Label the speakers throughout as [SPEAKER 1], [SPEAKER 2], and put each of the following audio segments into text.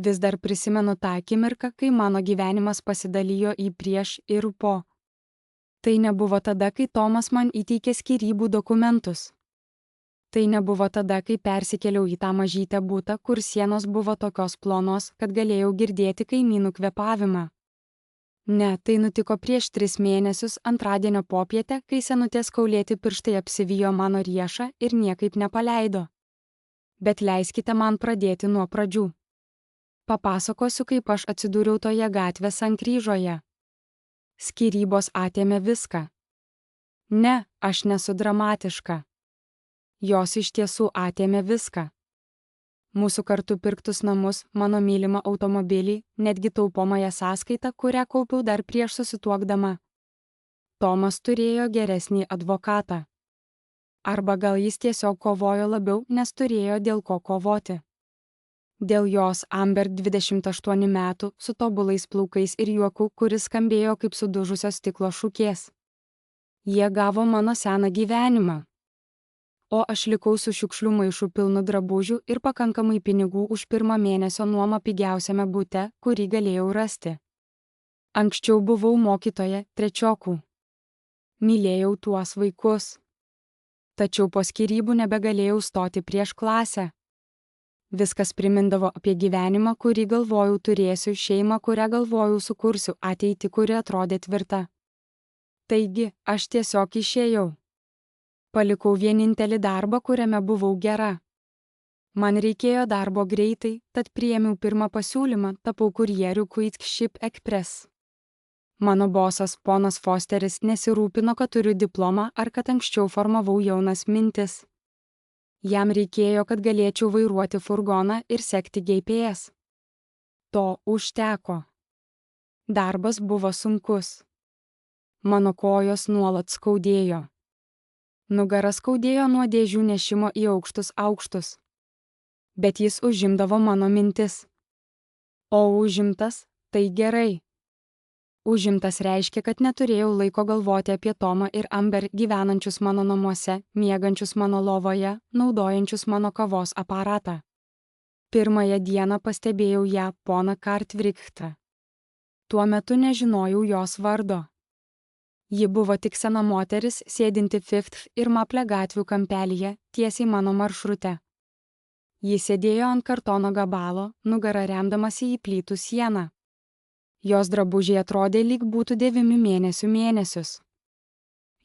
[SPEAKER 1] Vis dar prisimenu tą akimirką, kai mano gyvenimas pasidalijo į prieš ir po. Tai nebuvo tada, kai Tomas man įteikė skyrybų dokumentus. Tai nebuvo tada, kai persikėliau į tą mažytę butą, kur sienos buvo tokios plonos, kad galėjau girdėti kaimynų kvėpavimą. Ne, tai nutiko prieš 3 mėnesius antradienio popietę, kai senutės kaulėti pirštai apsivijo mano riešą ir niekaip nepaleido. Bet leiskite man pradėti nuo pradžių. Papasakosiu, kaip aš atsidūriau toje gatvės sankryžoje. Skyrybos atėmė viską. Ne, aš nesu dramatiška. Jos iš tiesų atėmė viską. Mūsų kartu pirktus namus, mano mylimą automobilį, netgi taupomąją sąskaitą, kurią kaupiau dar prieš susituokdama. Tomas turėjo geresnį advokatą. Arba gal jis tiesiog kovojo labiau, nes turėjo dėl ko kovoti. Dėl jos Amber 28 metų, su tobulais plaukais ir juoku, kuris skambėjo kaip sudužusios stiklo šukės. Jie gavo mano seną gyvenimą. O aš likau su šiukšlių maišu pilnu drabužių ir pakankamai pinigų už 1 mėnesio nuomą pigiausiame bute, kurį galėjau rasti. Anksčiau buvau mokytoja trečiokų. Mylėjau tuos vaikus. Tačiau po skyrybų nebegalėjau stoti prieš klasę. Viskas primindavo apie gyvenimą, kurį galvojau turėsiu, šeimą, kurią galvojau sukursiu, ateitį, kuri atrodė tvirta. Taigi, aš tiesiog išėjau. Palikau vienintelį darbą, kuriame buvau gera. Man reikėjo darbo greitai, tad priėmiau pirmą pasiūlymą, tapau kurjeriu Quick Ship Express. Mano bosas, ponas Fosteris, nesirūpino, kad turiu diplomą ar kad anksčiau formavau jaunas mintis. Jam reikėjo, kad galėčiau vairuoti furgoną ir sekti GPS. To užteko. Darbas buvo sunkus. Mano kojos nuolat skaudėjo. Nugara skaudėjo nuo dėžių nešimo į aukštus. Bet jis užimdavo mano mintis. O užimtas, tai gerai. Užimtas reiškia, kad neturėjau laiko galvoti apie Tomą ir Amber gyvenančius mano namuose, miegančius mano lovoje, naudojančius mano kavos aparatą. Pirmąją dieną pastebėjau ją, poną Cartwrichtą. Tuo metu nežinojau jos vardo. Ji buvo tik sena moteris, sėdinti Fifth ir Maple gatvių kampelyje, tiesiai mano maršrute. Ji sėdėjo ant kartono gabalo, nugarą remdamasi į plytų sieną. Jos drabužiai atrodė lyg būtų dėvimi mėnesius.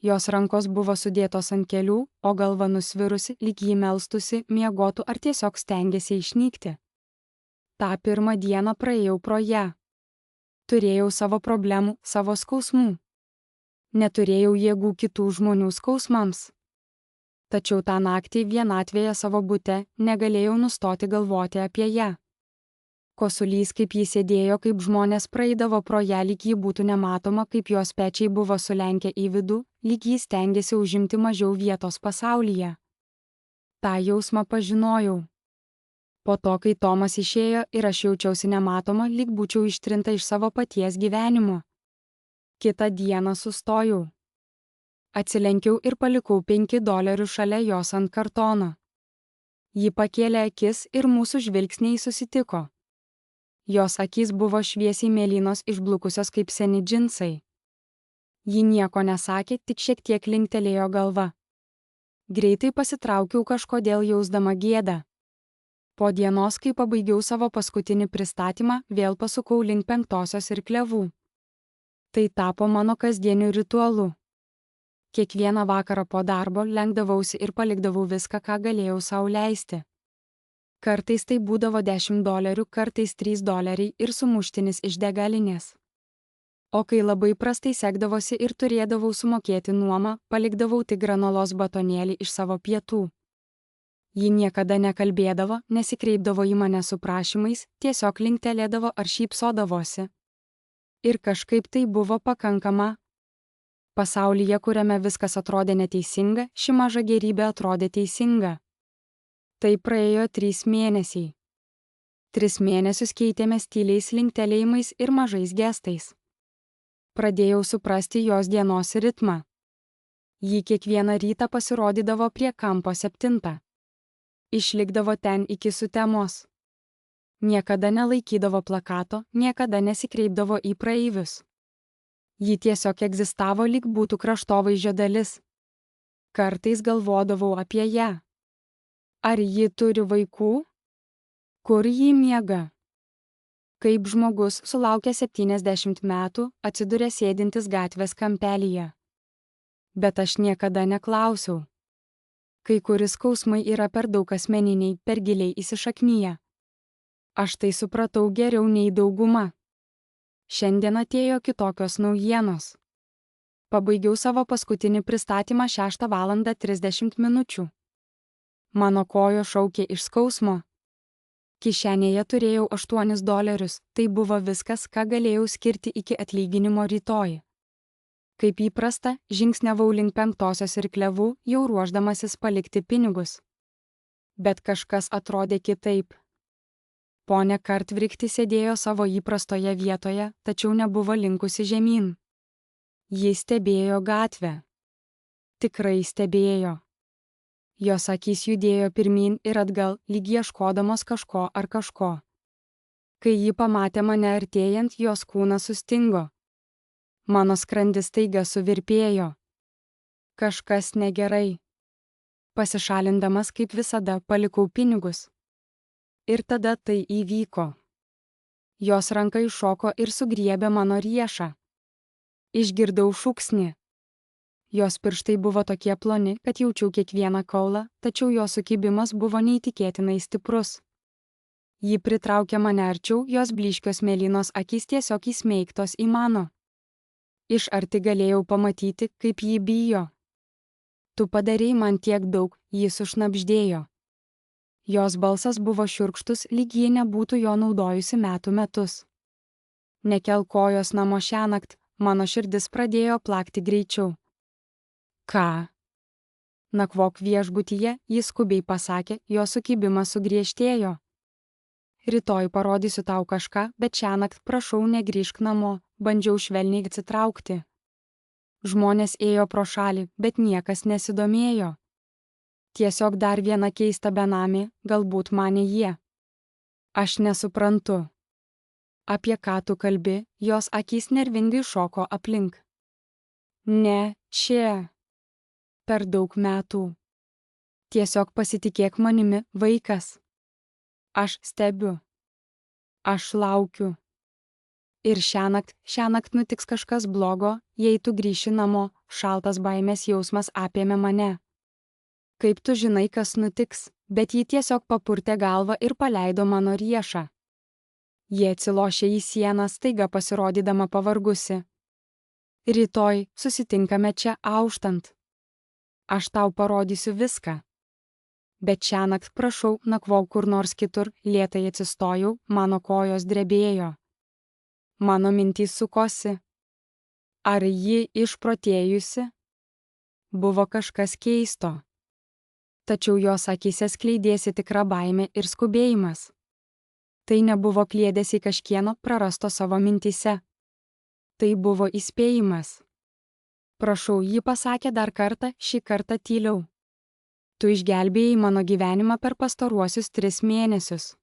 [SPEAKER 1] Jos rankos buvo sudėtos ant kelių, o galva nusvirusi, lyg ji melstusi, miegotų ar tiesiog stengėsi išnykti. Ta pirmą dieną praėjau pro ją. Turėjau savo problemų, savo skausmų. Neturėjau jėgų kitų žmonių skausmams. Tačiau tą naktį vienatvėje savo bute negalėjau nustoti galvoti apie ją. Kosulys, kaip ji sėdėjo, kaip žmonės praeidavo pro ją, lyg ji būtų nematoma, kaip jos pečiai buvo sulenkę į vidų, lyg ji stengėsi užimti mažiau vietos pasaulyje. tą jausmą pažinojau. Po to, kai Tomas išėjo ir aš jaučiausi nematoma, lyg būčiau ištrinta iš savo paties gyvenimo. Kitą dieną sustojau. Atsilenkiau ir palikau $5 šalia jos ant kartono. Ji pakėlė akis ir mūsų žvilgsniai susitiko. Jos akys buvo šviesiai mėlynos išblukusios kaip seni džinsai. Ji nieko nesakė, tik šiek tiek linktelėjo galva. Greitai pasitraukiau kažkodėl jausdama gėdą. Po dienos, kai pabaigiau savo paskutinį pristatymą, vėl pasukau link 5 ir klevų. Tai tapo mano kasdieniu ritualu. Kiekvieną vakarą po darbo lenkdavausi ir palikdavau viską, ką galėjau sau leisti. Kartais tai būdavo $10, kartais $3 ir sumuštinis iš degalinės. O kai labai prastai sekdavosi ir turėdavau sumokėti nuomą, palikdavau tik granolos batonėlį iš savo pietų. Ji niekada nekalbėdavo, nesikreipdavo į mane su prašymais, tiesiog linktelėdavo ar šypsodavosi. Ir kažkaip tai buvo pakankama. Pasaulyje, kuriame viskas atrodė neteisinga, ši maža gėrybė atrodė teisinga. Tai praėjo 3 mėnesiai. 3 mėnesius keitėmės tyliais linktelėjimais ir mažais gestais. Pradėjau suprasti jos dienos ritmą. Ji kiekvieną rytą pasirodydavo prie kampo 7. Išlikdavo ten iki sutemos. Niekada nelaikydavo plakato, niekada nesikreipdavo į praeivius. Ji tiesiog egzistavo, lyg būtų kraštovaizdžio dalis. Kartais galvodavau apie ją. Ar ji turi vaikų? Kur ji miega? Kaip žmogus sulaukęs 70 metų atsiduria sėdintis gatvės kampelyje. Bet aš niekada neklausiau. Kai kuris skausmai yra per daug asmeniniai, per giliai įsišaknyję. Aš tai supratau geriau nei dauguma. Šiandien atėjo kitokios naujienos. Pabaigiau savo paskutinį pristatymą 6:30 min. Mano kojo šaukė iš skausmo. Kišenėje turėjau $8, tai buvo viskas, ką galėjau skirti iki atlyginimo rytoj. Kaip įprasta, žingsniavau link 5-osios ir klevų, jau ruošdamasis palikti pinigus. Bet kažkas atrodė kitaip. Ponia Kartvrikti sėdėjo savo įprastoje vietoje, tačiau nebuvo linkusi žemyn. Ji stebėjo gatvę. Tikrai stebėjo. Jos akys judėjo pirmyn ir atgal, lyg ieškodamos kažko ar kažko. Kai ji pamatė mane artėjant, jos kūnas sustingo. Mano skrandis staiga suvirpėjo. Kažkas negerai. Pasišalindamas kaip visada palikau pinigus. Ir tada tai įvyko. Jos ranka iššoko ir sugriebė mano riešą. Išgirdau šūksnį. Jos pirštai buvo tokie ploni, kad jaučiau kiekvieną kaulą, tačiau jos sukibimas buvo neįtikėtinai stiprus. Ji pritraukė mane arčiau, jos blyškios mėlynos akys tiesiog įsmeigtos į mano. Iš arti galėjau pamatyti, kaip ji bijo. Tu padarei man tiek daug, ji sušnabždėjo. Jos balsas buvo šiurkštus, lyg ji nebūtų jo naudojusi metų metus. Nekelk kojos namo šiąnakt, mano širdis pradėjo plakti greičiau. Ką? Nakvok viešbutyje, jis skubiai pasakė, jo sukibimas sugriežtėjo. Rytoj parodysiu tau kažką, bet šiąnakt prašau negrįžk namo, bandžiau švelniai atsitraukti. Žmonės ėjo pro šalį, bet niekas nesidomėjo. Tiesiog dar viena keista benamė, galbūt manė jie. Aš nesuprantu. Apie ką tu kalbi, jos akys nervingai šoko aplink. Ne, čia. Per daug metų. Tiesiog pasitikėk manimi, vaikas. Aš stebiu. Aš laukiu. Ir šiąnakt nutiks kažkas blogo, jei tu grįši namo, šaltas baimės jausmas apėmė mane. Kaip tu žinai, kas nutiks, bet ji tiesiog papurtė galvą ir paleido mano riešą. Jie atsilošė į sieną, staiga pasirodydama pavargusi. Rytoj susitinkame čia auštant. Aš tau parodysiu viską. Bet šiąnakt prašau, nakvok kur nors kitur, lėtai atsistojau, mano kojos drebėjo. Mano mintys sukosi. Ar ji išprotėjusi? Buvo kažkas keisto. Tačiau jos akyse skleidėsi tikra baimė ir skubėjimas. Tai nebuvo kliedėsi kažkieno prarasto savo mintyse. Tai buvo įspėjimas. Prašau, ji pasakė dar kartą, šį kartą tyliau. Tu išgelbėjai mano gyvenimą per pastaruosius 3 mėnesius.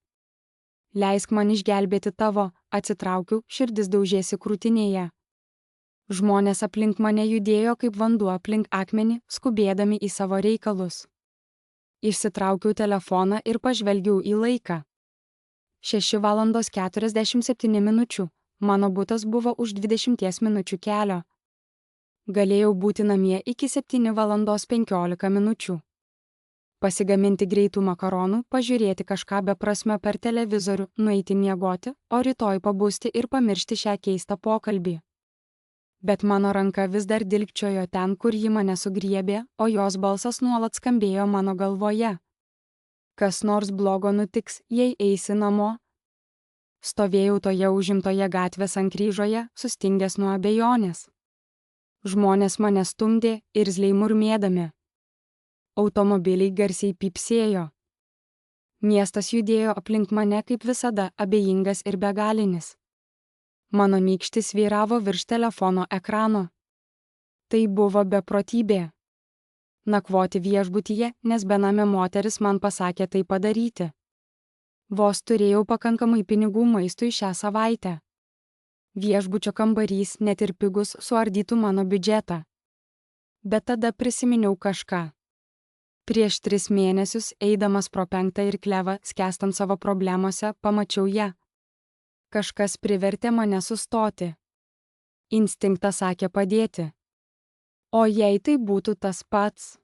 [SPEAKER 1] Leisk man išgelbėti tavo, atsitraukiau, širdis daužėsi krūtinėje. Žmonės aplink mane judėjo kaip vanduo aplink akmenį, skubėdami į savo reikalus. Išsitraukiau telefoną ir pažvelgiau į laiką. 6:47 min. Mano butas buvo už 20 minučių kelio. Galėjau būti namie iki 7:15 min. Pasigaminti greitų makaronų, pažiūrėti kažką beprasmio per televizorių, nueiti miegoti, o rytoj pabusti ir pamiršti šią keistą pokalbį. Bet mano ranka vis dar dilgčiojo ten, kur ji mane sugriebė, o jos balsas nuolat skambėjo mano galvoje. Kas nors blogo nutiks, jei eisi namo. Stovėjau toje užimtoje gatvės sankryžoje, sustingęs nuo abejonės. Žmonės mane stumdė, irzliai murmėdami. Automobiliai garsiai pypsėjo. Miestas judėjo aplink mane kaip visada, abejingas ir begalinis. Mano nykštis vyravo virš telefono ekrano. Tai buvo beprotybė. Nakvoti viešbutyje, nes benamė moteris man pasakė tai padaryti. Vos turėjau pakankamai pinigų maistui šią savaitę. Viešbučio kambarys, net ir pigus, suardytų mano biudžetą. Bet tada prisiminiau kažką. Prieš 3 mėnesius, eidamas pro 5 ir klevą, skęstant savo problemose, pamačiau ją. Kažkas privertė mane sustoti. Instinktas sakė padėti. O jei tai būtų tas pats?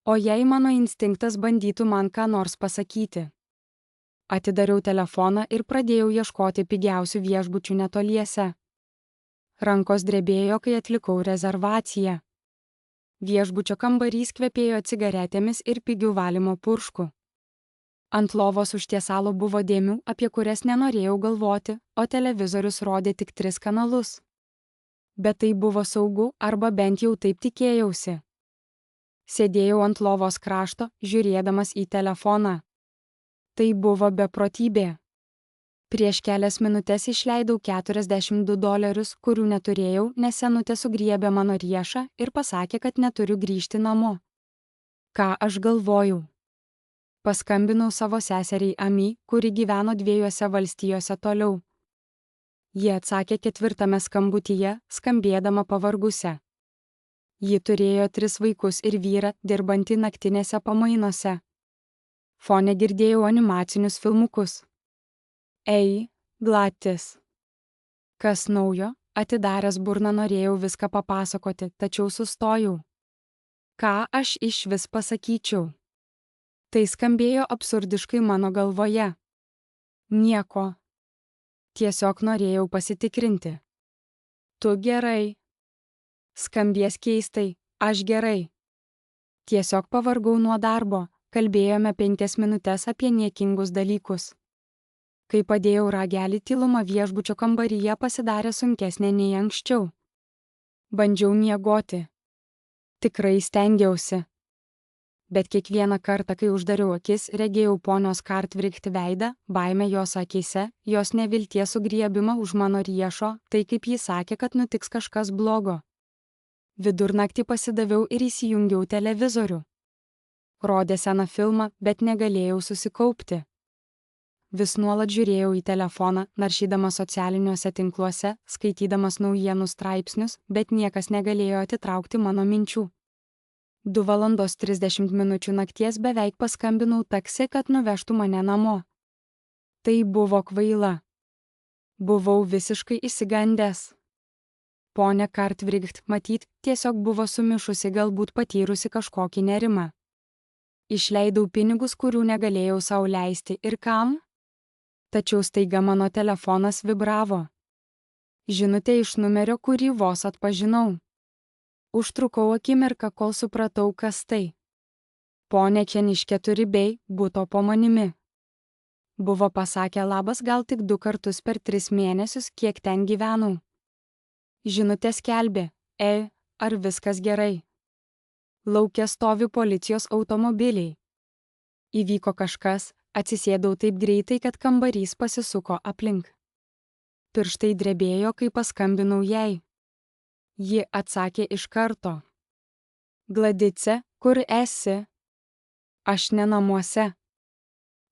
[SPEAKER 1] O jei mano instinktas bandytų man ką nors pasakyti? Atidariau telefoną ir pradėjau ieškoti pigiausių viešbučių netoliese. Rankos drebėjo, kai atlikau rezervaciją. Viešbučio kambarys kvepėjo cigaretėmis ir pigių valymo purškų. Ant lovos už tiesalo buvo dėmių, apie kurias nenorėjau galvoti, o televizorius rodė tik 3 kanalus. Bet tai buvo saugu, arba bent jau taip tikėjausi. Sėdėjau ant lovos krašto, žiūrėdamas į telefoną. Tai buvo beprotybė. Prieš kelias minutės išleidau $42, kurių neturėjau, nes senutė sugriebė mano riešą ir pasakė, kad neturiu grįžti namo. Ką aš galvojau? Paskambinau savo seseriai Ami, kuri gyveno 2 valstijose toliau. Ji atsakė 4 skambutyje, skambėdama pavargusią. Ji turėjo 3 vaikus ir vyrą, dirbantį naktinėse pamainose. Fone girdėjau animacinius filmukus. Ei, Glatis. Kas naujo? Atidaręs burną norėjau viską papasakoti, tačiau sustojau. Ką aš išvis pasakyčiau? Tai skambėjo absurdiškai mano galvoje. Nieko. Tiesiog norėjau pasitikrinti. Tu gerai. Skambės keistai, aš gerai. Tiesiog pavargau nuo darbo, kalbėjome 5 minutes apie niekingus dalykus. Kai padėjau ragelį, tyluma viešbučio kambaryje pasidarė sunkesnė nei anksčiau. Bandžiau miegoti. Tikrai stengiausi. Bet kiekvieną kartą, kai uždariau akis, regėjau ponios Cartwright veidą, baimę jos akyse, jos nevilties sugriebimą už mano riešo, tai kaip ji sakė, kad nutiks kažkas blogo. Vidurnaktį pasidaviau ir įsijungiau televizorių. Rodė seną filmą, bet negalėjau susikaupti. Vis nuolat žiūrėjau į telefoną, naršydamas socialiniuose tinkluose, skaitydamas naujienų straipsnius, bet niekas negalėjo atitraukti mano minčių. 2:30 nakties beveik paskambinau taksi, kad nuvežtų mane namo. Tai buvo kvaila. Buvau visiškai išsigandęs. Ponia Cartwright, matyt, tiesiog buvo sumišusi, galbūt patyrusi kažkokį nerimą. Išleidau pinigus, kurių negalėjau sau leisti, ir kam? Tačiau staiga mano telefonas vibravo. Žinutė iš numerio, kurį vos atpažinau. Užtrukau akimirką, kol supratau, kas tai. Ponia Keniš 4B, buto po manimi. Buvo pasakę labas gal tik 2 kartus per 3 mėnesius, kiek ten gyvenau. Žinutė skelbė, ar viskas gerai? Lauke stovi policijos automobiliai. Įvyko kažkas, atsisėdau taip greitai, kad kambarys pasisuko aplink. Pirštai drebėjo, kai paskambinau jai. Ji atsakė iš karto. Gladice, kur esi? Aš ne namuose.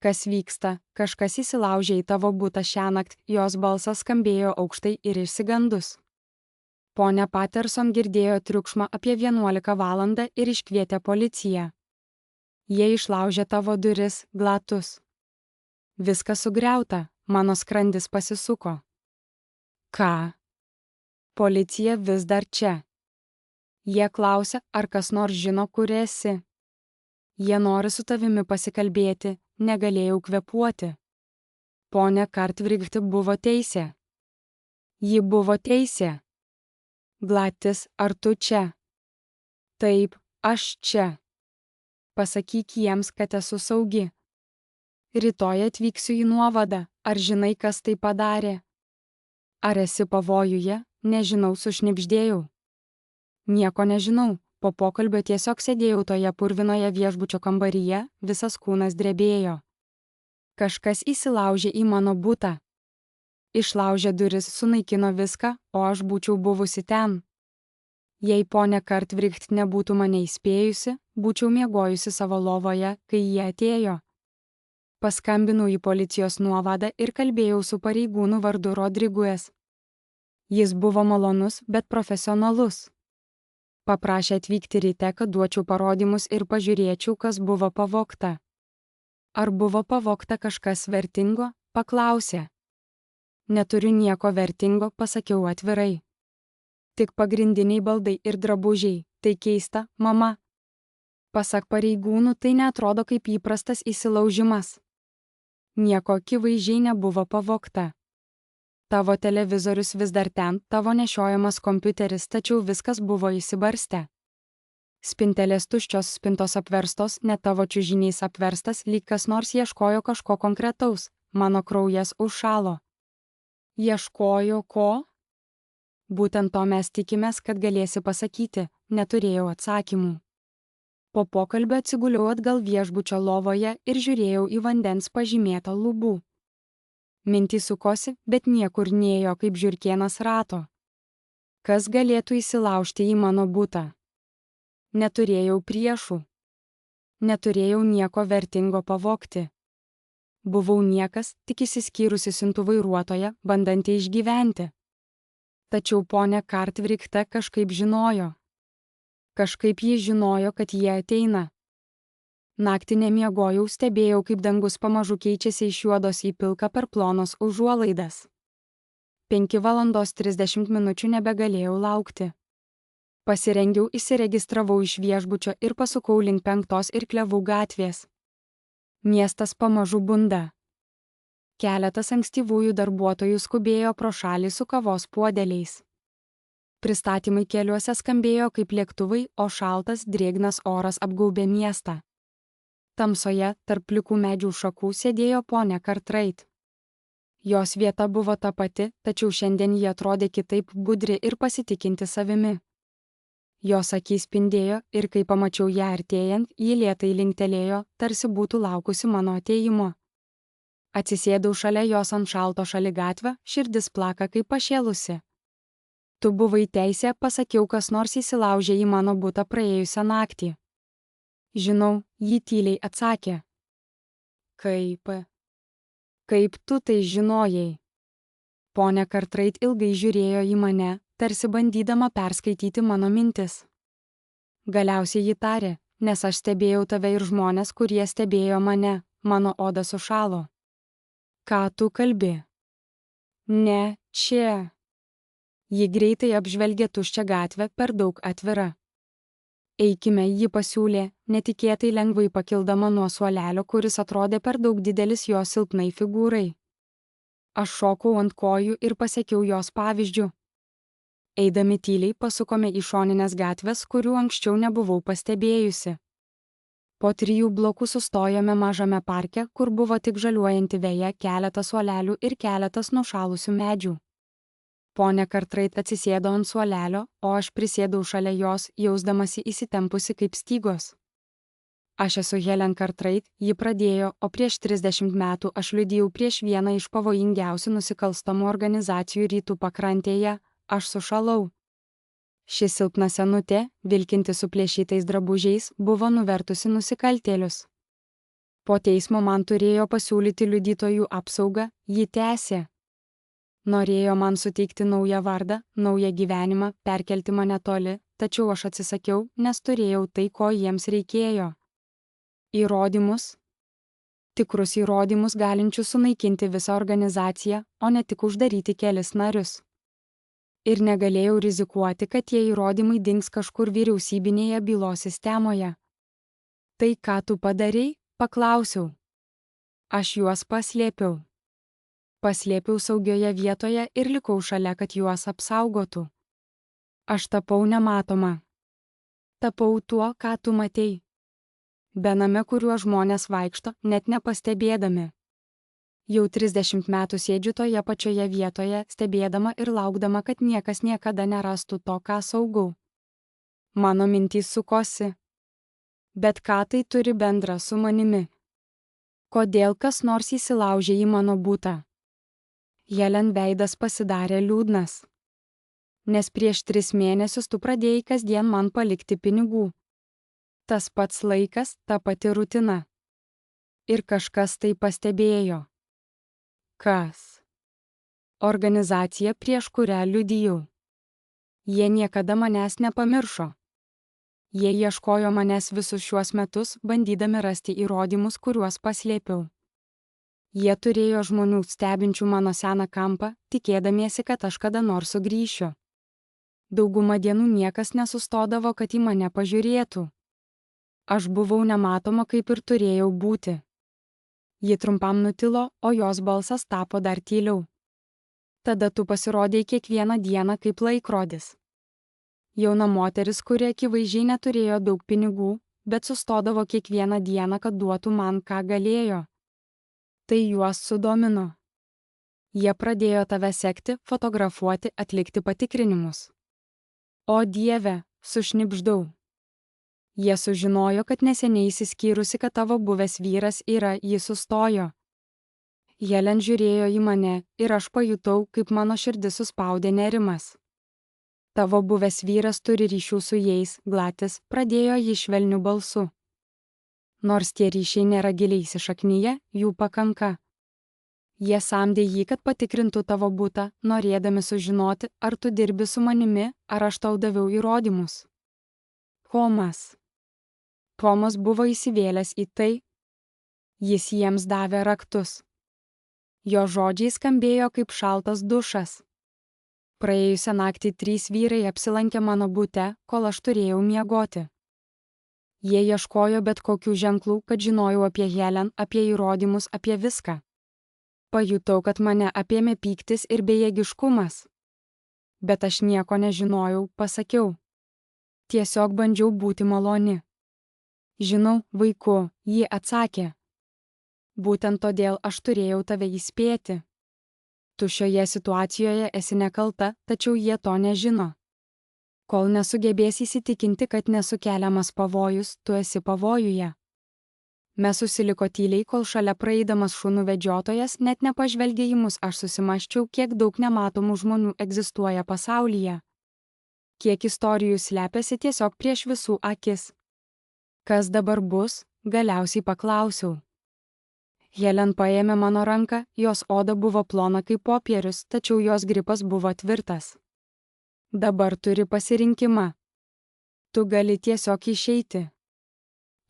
[SPEAKER 1] Kas vyksta? Kažkas įsilaužė į tavo butą šiąnakt, jos balsas skambėjo aukštai ir išsigandus. Ponia Patterson girdėjo triukšmą apie 11 valandą ir iškvietė policiją. Jie išlaužė tavo duris, Glatus. Viskas sugriauta, mano skrandis pasisuko. Ką? Policija vis dar čia. Jie klausia, ar kas nors žino, kur esi. Jie nori su tavimi pasikalbėti, negalėjau kvėpuoti. Ponia Cartwright buvo teisė. Ji buvo teisė. Glatis, ar tu čia? Taip, aš čia. Pasakyk jiems, kad esu saugi. Rytoj atvyksiu į nuovadą, ar žinai, kas tai padarė? Ar esi pavojuje? Nežinau, sušnibždėjau. Nieko nežinau, po pokalbio tiesiog sėdėjau toje purvinoje viešbučio kambaryje, visas kūnas drebėjo. Kažkas įsilaužė į mano butą. Išlaužė duris, sunaikino viską, o aš būčiau buvusi ten. Jei ponia Cartwright nebūtų mane įspėjusi, būčiau miegojusi savo lovoje, kai jie atėjo. Paskambinau į policijos nuovadą ir kalbėjau su pareigūnu vardu Rodriguez. Jis buvo malonus, bet profesionalus. Paprašė atvykti ryte, kad duočiau parodymus ir pažiūrėčiau, kas buvo pavogta. Ar buvo pavogta kažkas vertingo? Paklausė. Neturiu nieko vertingo, pasakiau atvirai. Tik pagrindiniai baldai ir drabužiai. Tai keista, mama. Pasak pareigūnų, tai neatrodo kaip įprastas įsilaužimas. Nieko akivaizdžiai nebuvo pavogta. Tavo televizorius vis dar ten, tavo nešiojamas kompiuteris, tačiau viskas buvo įsibarstę. Spintelės tuščios, spintos apverstos, net tavo čiužinys apverstas, lyg kas nors ieškojo kažko konkretaus. Mano kraujas užšalo. Ieškojo ko? Būtent to mes tikimės, kad galėsi pasakyti, neturėjau atsakymų. Po pokalbio atsiguliau atgal viešbučio lovoje ir žiūrėjau į vandens pažymėtą lubų. Mintys sukosi, bet niekur nėjo kaip žiurkėnas rato. Kas galėtų įsilaužti į mano butą? Neturėjau priešų. Neturėjau nieko vertingo pavogti. Buvau niekas, tik išsiskyrusi siuntų vairuotoja, bandanti išgyventi. Tačiau ponia Kartvrikta kažkaip žinojo. Kažkaip ji žinojo, kad jie ateina. Naktį nemiegojau, stebėjau, kaip dangus pamažu keičiasi iš juodos į pilką per plonos užuolaidas. 5:30 minučių nebegalėjau laukti. Pasirengiau, įsiregistravau iš viešbučio ir pasukau link 5 ir Klevų gatvės. Miestas pamažu bunda. Keletas ankstyvųjų darbuotojų skubėjo pro šalį su kavos puodeliais. Pristatymai keliuose skambėjo kaip lėktuvai, o šaltas, drėgnas oras apgaubė miestą. Tamsoje, tarp plikų medžių šakų sėdėjo ponia Cartwright. Jos vieta buvo ta pati, tačiau šiandien ji atrodė kitaip, budri ir pasitikinti savimi. Jos akys spindėjo ir kai pamačiau ją artėjant, ji lėtai linktelėjo, tarsi būtų laukusi mano atėjimo. Atsisėdau šalia jos ant šalto šaligatvio, širdis plaka kaip pašėlusi. Tu buvai teisė, pasakiau, kas nors įsilaužė į mano butą praėjusią naktį. Žinau, ji tyliai atsakė. Kaip tu tai žinojai? Ponia Cartwright ilgai žiūrėjo į mane, tarsi bandydama perskaityti mano mintis. Galiausiai ji tarė, nes aš stebėjau tave ir žmonės, kurie stebėjo mane, mano oda sušalo. Ką tu kalbi? Ne, čia. Ji greitai apžvelgė tuščią gatvę, per daug atvira. Eikime, ji pasiūlė, netikėtai lengvai pakildama nuo suolelio, kuris atrodė per daug didelis jos silpnai figūrai. Aš šokau ant kojų ir pasekiau jos pavyzdžiu. Eidami tyliai pasukome į šoninės gatvės, kurių anksčiau nebuvau pastebėjusi. Po 3 blokų sustojome mažame parke, kur buvo tik žaliuojanti veja, keletas suolelių ir keletas nušalusių medžių. Ponia Cartwright atsisėdo ant suolelio, o aš prisėdau šalia jos, jausdamasi įsitempusi kaip stygos. Aš esu Helen Cartwright, ji pradėjo, o prieš 30 metų aš liudijau prieš vieną iš pavojingiausių nusikalstamų organizacijų rytų pakrantėje, aš sušalau. Ši silpna senutė, vilkinti suplėšytais drabužiais, buvo nuvertusi nusikaltėlius. Po teismo man turėjo pasiūlyti liudytojų apsaugą, ji tęsė. Norėjo man suteikti naują vardą, naują gyvenimą, perkelti mane toli, tačiau aš atsisakiau, nes turėjau tai, ko jiems reikėjo. Įrodymus? Tikrus įrodymus galinčius sunaikinti visą organizaciją, o ne tik uždaryti kelis narius. Ir negalėjau rizikuoti, kad tie įrodymai dings kažkur vyriausybinėje bylos sistemoje. Tai ką tu padarei? Paklausiau. Aš juos paslėpiau. Paslėpiau saugioje vietoje ir likau šalia, kad juos apsaugotų. Aš tapau nematoma. Tapau tuo, ką tu matei. Bename, kuriuo žmonės vaikšto, net nepastebėdami. Jau 30 metų sėdžiu toje pačioje vietoje, stebėdama ir laukdama, kad niekas niekada nerastų to, ką saugau. Mano mintys sukosi. Bet ką tai turi bendra su manimi? Kodėl kas nors įsilaužė į mano butą? Helen veidas pasidarė liūdnas. Nes prieš 3 mėnesius tu pradėjai kasdien man palikti pinigų. Tas pats laikas, ta pati rutina. Ir kažkas tai pastebėjo. Kas? Organizacija, prieš kurią liudijau. Jie niekada manęs nepamiršo. Jie ieškojo manęs visus šiuos metus, bandydami rasti įrodymus, kuriuos paslėpiau. Jie turėjo žmonių stebinčių mano seną kampą, tikėdamiesi, kad aš kada nors sugrįšiu. Daugumą dienų niekas nesustodavo, kad į mane pažiūrėtų. Aš buvau nematoma, kaip ir turėjau būti. Ji trumpam nutilo, o jos balsas tapo dar tyliau. Tada tu pasirodei kiekvieną dieną kaip laikrodis. Jauna moteris, kuri akivaizdžiai neturėjo daug pinigų, bet sustodavo kiekvieną dieną, kad duotų man, ką galėjo. Tai juos sudomino. Jie pradėjo tave sekti, fotografuoti, atlikti patikrinimus. O Dieve, sušnibždau. Jie sužinojo, kad neseniai išsiskyrusi, kad tavo buvęs vyras yra, ji sustojo. Helen žiūrėjo į mane ir aš pajutau, kaip mano širdis suspaudė nerimas. Tavo buvęs vyras turi ryšių su jais, Glatis, pradėjo ji švelniu balsu. Nors tie ryšiai nėra giliai įsišaknyje, jų pakanka. Jie samdė jį, kad patikrintų tavo butą, norėdami sužinoti, ar tu dirbi su manimi, ar aš tau daviau įrodymus. Tomas buvo įsivėlęs į tai. Jis jiems davė raktus. Jo žodžiai skambėjo kaip šaltas dušas. Praėjusią naktį 3 vyrai apsilankė mano bute, kol aš turėjau miegoti. Jie ieškojo bet kokių ženklų, kad žinojau apie Helen, apie įrodymus, apie viską. Pajutau, kad mane apėmė pyktis ir bejėgiškumas. Bet aš nieko nežinojau, pasakiau. Tiesiog bandžiau būti maloni. Žinau, vaiku, ji atsakė. Būtent todėl aš turėjau tave įspėti. Tu šioje situacijoje esi nekalta, tačiau jie to nežino. Kol nesugebėsi įsitikinti, kad nesukeliamas pavojus, tu esi pavojuje. Mes susiliko tyliai, kol šalia praeidamas šunų vedžiotojas net nepažvelgė į mus, aš susimąsčiau, kiek daug nematomų žmonių egzistuoja pasaulyje. Kiek istorijų slepiasi tiesiog prieš visų akis. Kas dabar bus, galiausiai paklausiau. Helen paėmė mano ranką, jos oda buvo plona kaip popierius, tačiau jos gripas buvo tvirtas. Dabar turi pasirinkimą. Tu gali tiesiog išeiti.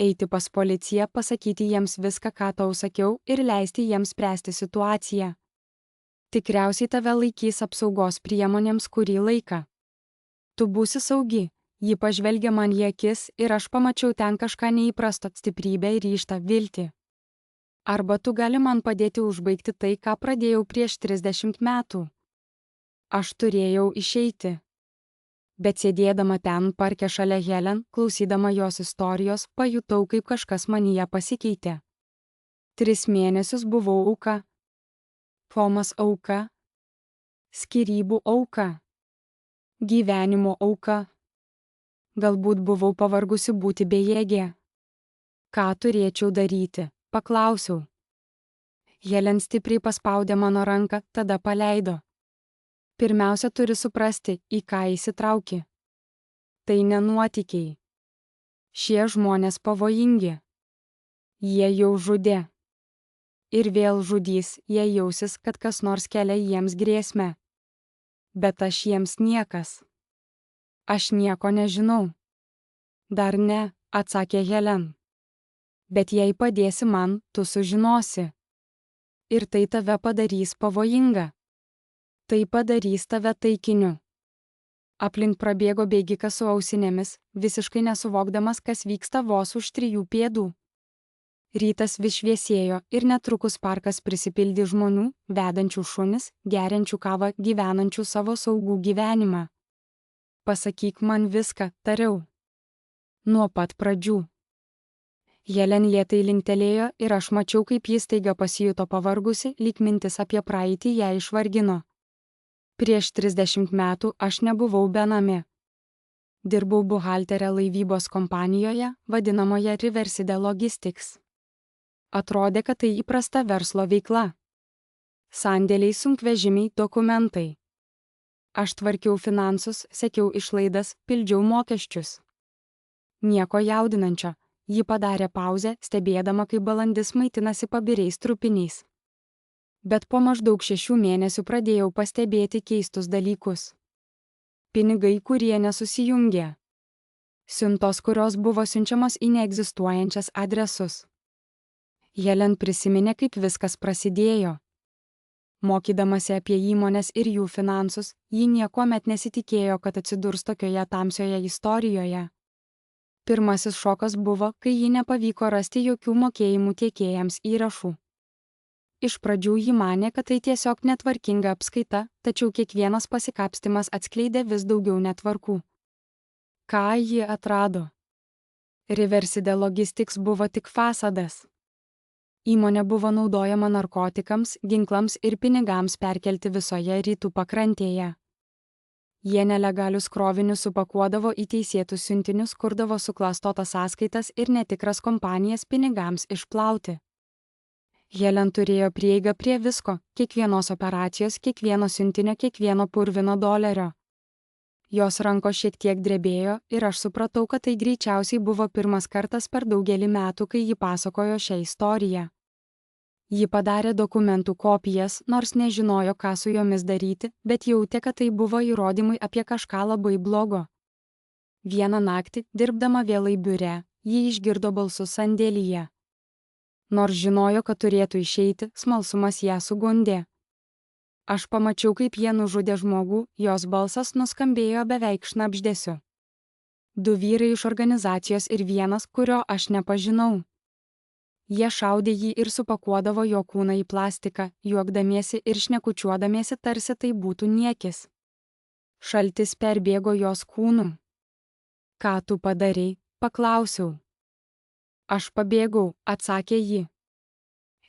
[SPEAKER 1] Eiti pas policiją, pasakyti jiems viską, ką tau sakiau, ir leisti jiems spręsti situaciją. Tikriausiai tave laikys apsaugos priemonėms kurį laiką. Tu būsi saugi, ji pažvelgė man į akis ir aš pamačiau ten kažką neįprasto, stiprybę ir ryžtą, viltį. Arba tu gali man padėti užbaigti tai, ką pradėjau prieš 30 metų. Aš turėjau išeiti. Bet sėdėdama ten parke šalia Helen, klausydama jos istorijos, pajutau, kaip kažkas manyje pasikeitė. 3 mėnesius buvau auka. Tomas auka. Skyrybų auka. Gyvenimo auka. Galbūt buvau pavargusi būti bejėgė. Ką turėčiau daryti? Paklausiau. Helen stipriai paspaudė mano ranką, tada paleido. Pirmiausia, turi suprasti, į ką įsitrauki. Tai nenuotykiai. Šie žmonės pavojingi. Jie jau žudė. Ir vėl žudys, jei jausis, kad kas nors kelia jiems grėsmę. Bet aš jiems niekas. Aš nieko nežinau. Dar ne, atsakė Helen. Bet jei padėsi man, tu sužinosi. Ir tai tave padarys pavojinga. Tai padarys tave taikiniu. Aplink prabėgo bėgikas su ausinėmis, visiškai nesuvokdamas, kas vyksta vos už 3 pėdų. Rytas vis šviesėjo ir netrukus parkas prisipildė žmonių, vedančių šunis, geriančių kavą, gyvenančių savo saugų gyvenimą. Pasakyk man viską, tariau. Nuo pat pradžių. Helen lėtai linktelėjo ir aš mačiau, kaip jis staiga pasijuto pavargusi, lyg mintis apie praeitį ją išvargino. Prieš 30 metų aš nebuvau benamė. Dirbau buhalterė laivybos kompanijoje, vadinamoje Riverside Logistics. Atrodė, kad tai įprasta verslo veikla. Sandėliai, sunkvežimiai, dokumentai. Aš tvarkiau finansus, sekiau išlaidas, pildžiau mokesčius. Nieko jaudinančio, Ji padarė pauzę, stebėdama, kaip balandis maitinasi pabiriais trupiniais. Bet po maždaug 6 mėnesių pradėjau pastebėti keistus dalykus. Pinigai, kurie nesusijungė. Siuntos, kurios buvo siunčiamos į neegzistuojančias adresus. Helen prisiminė, kaip viskas prasidėjo. Mokydamasi apie įmones ir jų finansus, ji niekuomet nesitikėjo, kad atsidurs tokioje tamsioje istorijoje. Pirmasis šokas buvo, kai ji nepavyko rasti jokių mokėjimų tiekėjams įrašų. Iš pradžių ji manė, kad tai tiesiog netvarkinga apskaita, tačiau kiekvienas pasikapstimas atskleidė vis daugiau netvarkų. Ką ji atrado? Riverside Logistics buvo tik fasadas. Įmonė buvo naudojama narkotikams, ginklams ir pinigams perkelti visoje rytų pakrantėje. Jie nelegalius krovinius supakuodavo į teisėtus siuntinius, kurdavo suklastotas sąskaitas ir netikras kompanijas pinigams išplauti. Helen turėjo prieigą prie visko, kiekvienos operacijos, kiekvieno siuntinio, kiekvieno purvino dolerio. Jos rankos šiek tiek drebėjo ir aš supratau, kad tai greičiausiai buvo pirmas kartas per daugelį metų, kai ji pasakojo šią istoriją. Ji padarė dokumentų kopijas, nors nežinojo, ką su jomis daryti, bet jautė, kad tai buvo įrodymai apie kažką labai blogo. Vieną naktį, dirbdama vėlai biure, ji išgirdo balsus sandėlyje. Nors žinojo, kad turėtų išeiti, smalsumas ją sugundė. Aš pamačiau, kaip jie nužudė žmogų, jos balsas nuskambėjo beveik šnabždesiu. 2 vyrai iš organizacijos ir vienas, kurio aš nepažinau. Jie šaudė jį ir supakuodavo jo kūną į plastiką, juokdamiesi ir šnekučiuodamiesi, tarsi tai būtų niekis. Šaltis perbėgo jos kūnu. Ką tu padarei? Paklausiau. Aš pabėgau, atsakė ji.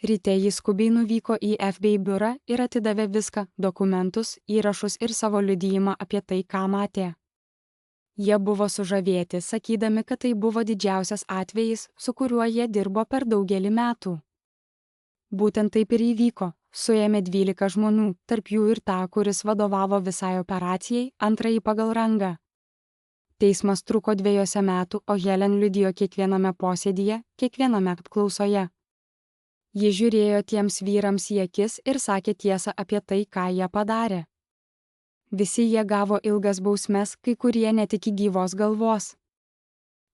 [SPEAKER 1] Ryte jis skubiai nuvyko į FBI biurą ir atidavė viską – dokumentus, įrašus ir savo liudijimą apie tai, ką matė. Jie buvo sužavėti, sakydami, kad tai buvo didžiausias atvejis, su kuriuo jie dirbo per daugelį metų. Būtent taip ir įvyko. Suėmė 12 žmonių, tarp jų ir tą, kuris vadovavo visai operacijai, antrąjį pagal rangą. Teismas truko 2 metų, o Helen liudijo kiekviename posėdyje, kiekviename apklausoje. Ji žiūrėjo tiems vyrams į akis ir sakė tiesą apie tai, ką jie padarė. Visi jie gavo ilgas bausmes, kai kurie net iki gyvos galvos.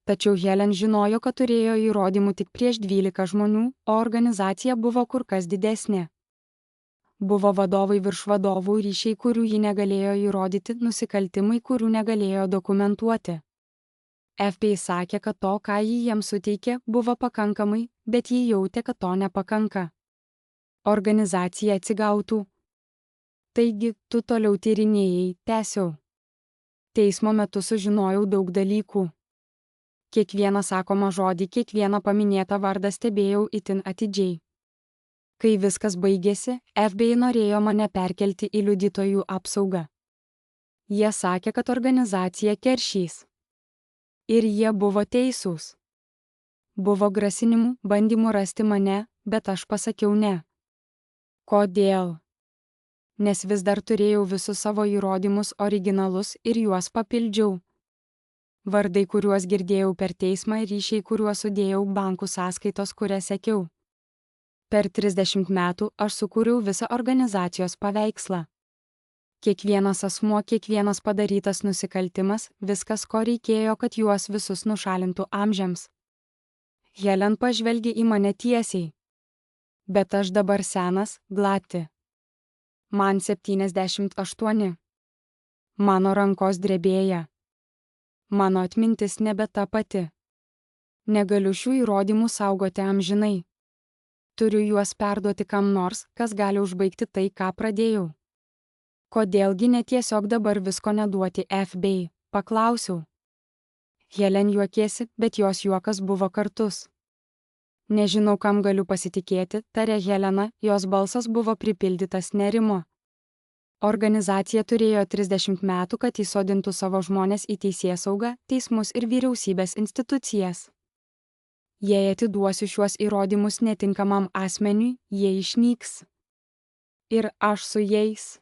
[SPEAKER 1] Tačiau Helen žinojo, kad turėjo įrodymų tik prieš 12 žmonių, o organizacija buvo kur kas didesnė. Buvo vadovai virš vadovų, ryšiai, kurių ji negalėjo įrodyti, nusikaltimai, kurių negalėjo dokumentuoti. FBI sakė, kad to, ką ji jiems suteikė, buvo pakankamai, bet ji jautė, kad to nepakanka. Organizacija atsigautų. Taigi, tu toliau tyrinėjai, tęsiau. Teismo metu sužinojau daug dalykų. Kiekvieną sakomą žodį, kiekvieną paminėtą vardą stebėjau itin atidžiai. Kai viskas baigėsi, FBI norėjo mane perkelti į liudytojų apsaugą. Jie sakė, kad organizacija keršys. Ir jie buvo teisūs. Buvo grasinimų, bandymų rasti mane, bet aš pasakiau ne. Kodėl? Nes vis dar turėjau visus savo įrodymus originalus ir juos papildžiau. Vardai, kuriuos girdėjau per teismą, ryšiai, kuriuos sudėjau, bankų sąskaitos, kurias sekiau. Per 30 metų aš sukūriau visą organizacijos paveikslą. Kiekvienas asmuo, kiekvienas padarytas nusikaltimas, viskas, ko reikėjo, kad juos visus nušalintų amžiams. Helen pažvelgė į mane tiesiai. Bet aš dabar senas, glati. Man 78. Mano rankos drebėja. Mano atmintis nebe ta pati. Negaliu šių įrodymų saugoti amžinai. Turiu juos perduoti kam nors, kas gali užbaigti tai, ką pradėjau. Kodėlgi ne tiesiog dabar visko neduoti FBI, paklausiau. Helen juokėsi, bet jos juokas buvo kartus. Nežinau, kam galiu pasitikėti, tarė Helena, jos balsas buvo pripildytas nerimo. Organizacija turėjo 30 metų, kad įsodintų savo žmones į teisėsaugą, teismus ir vyriausybės institucijas. Jei atiduosiu šiuos įrodymus netinkamam asmeniui, jie išnyks. Ir aš su jais.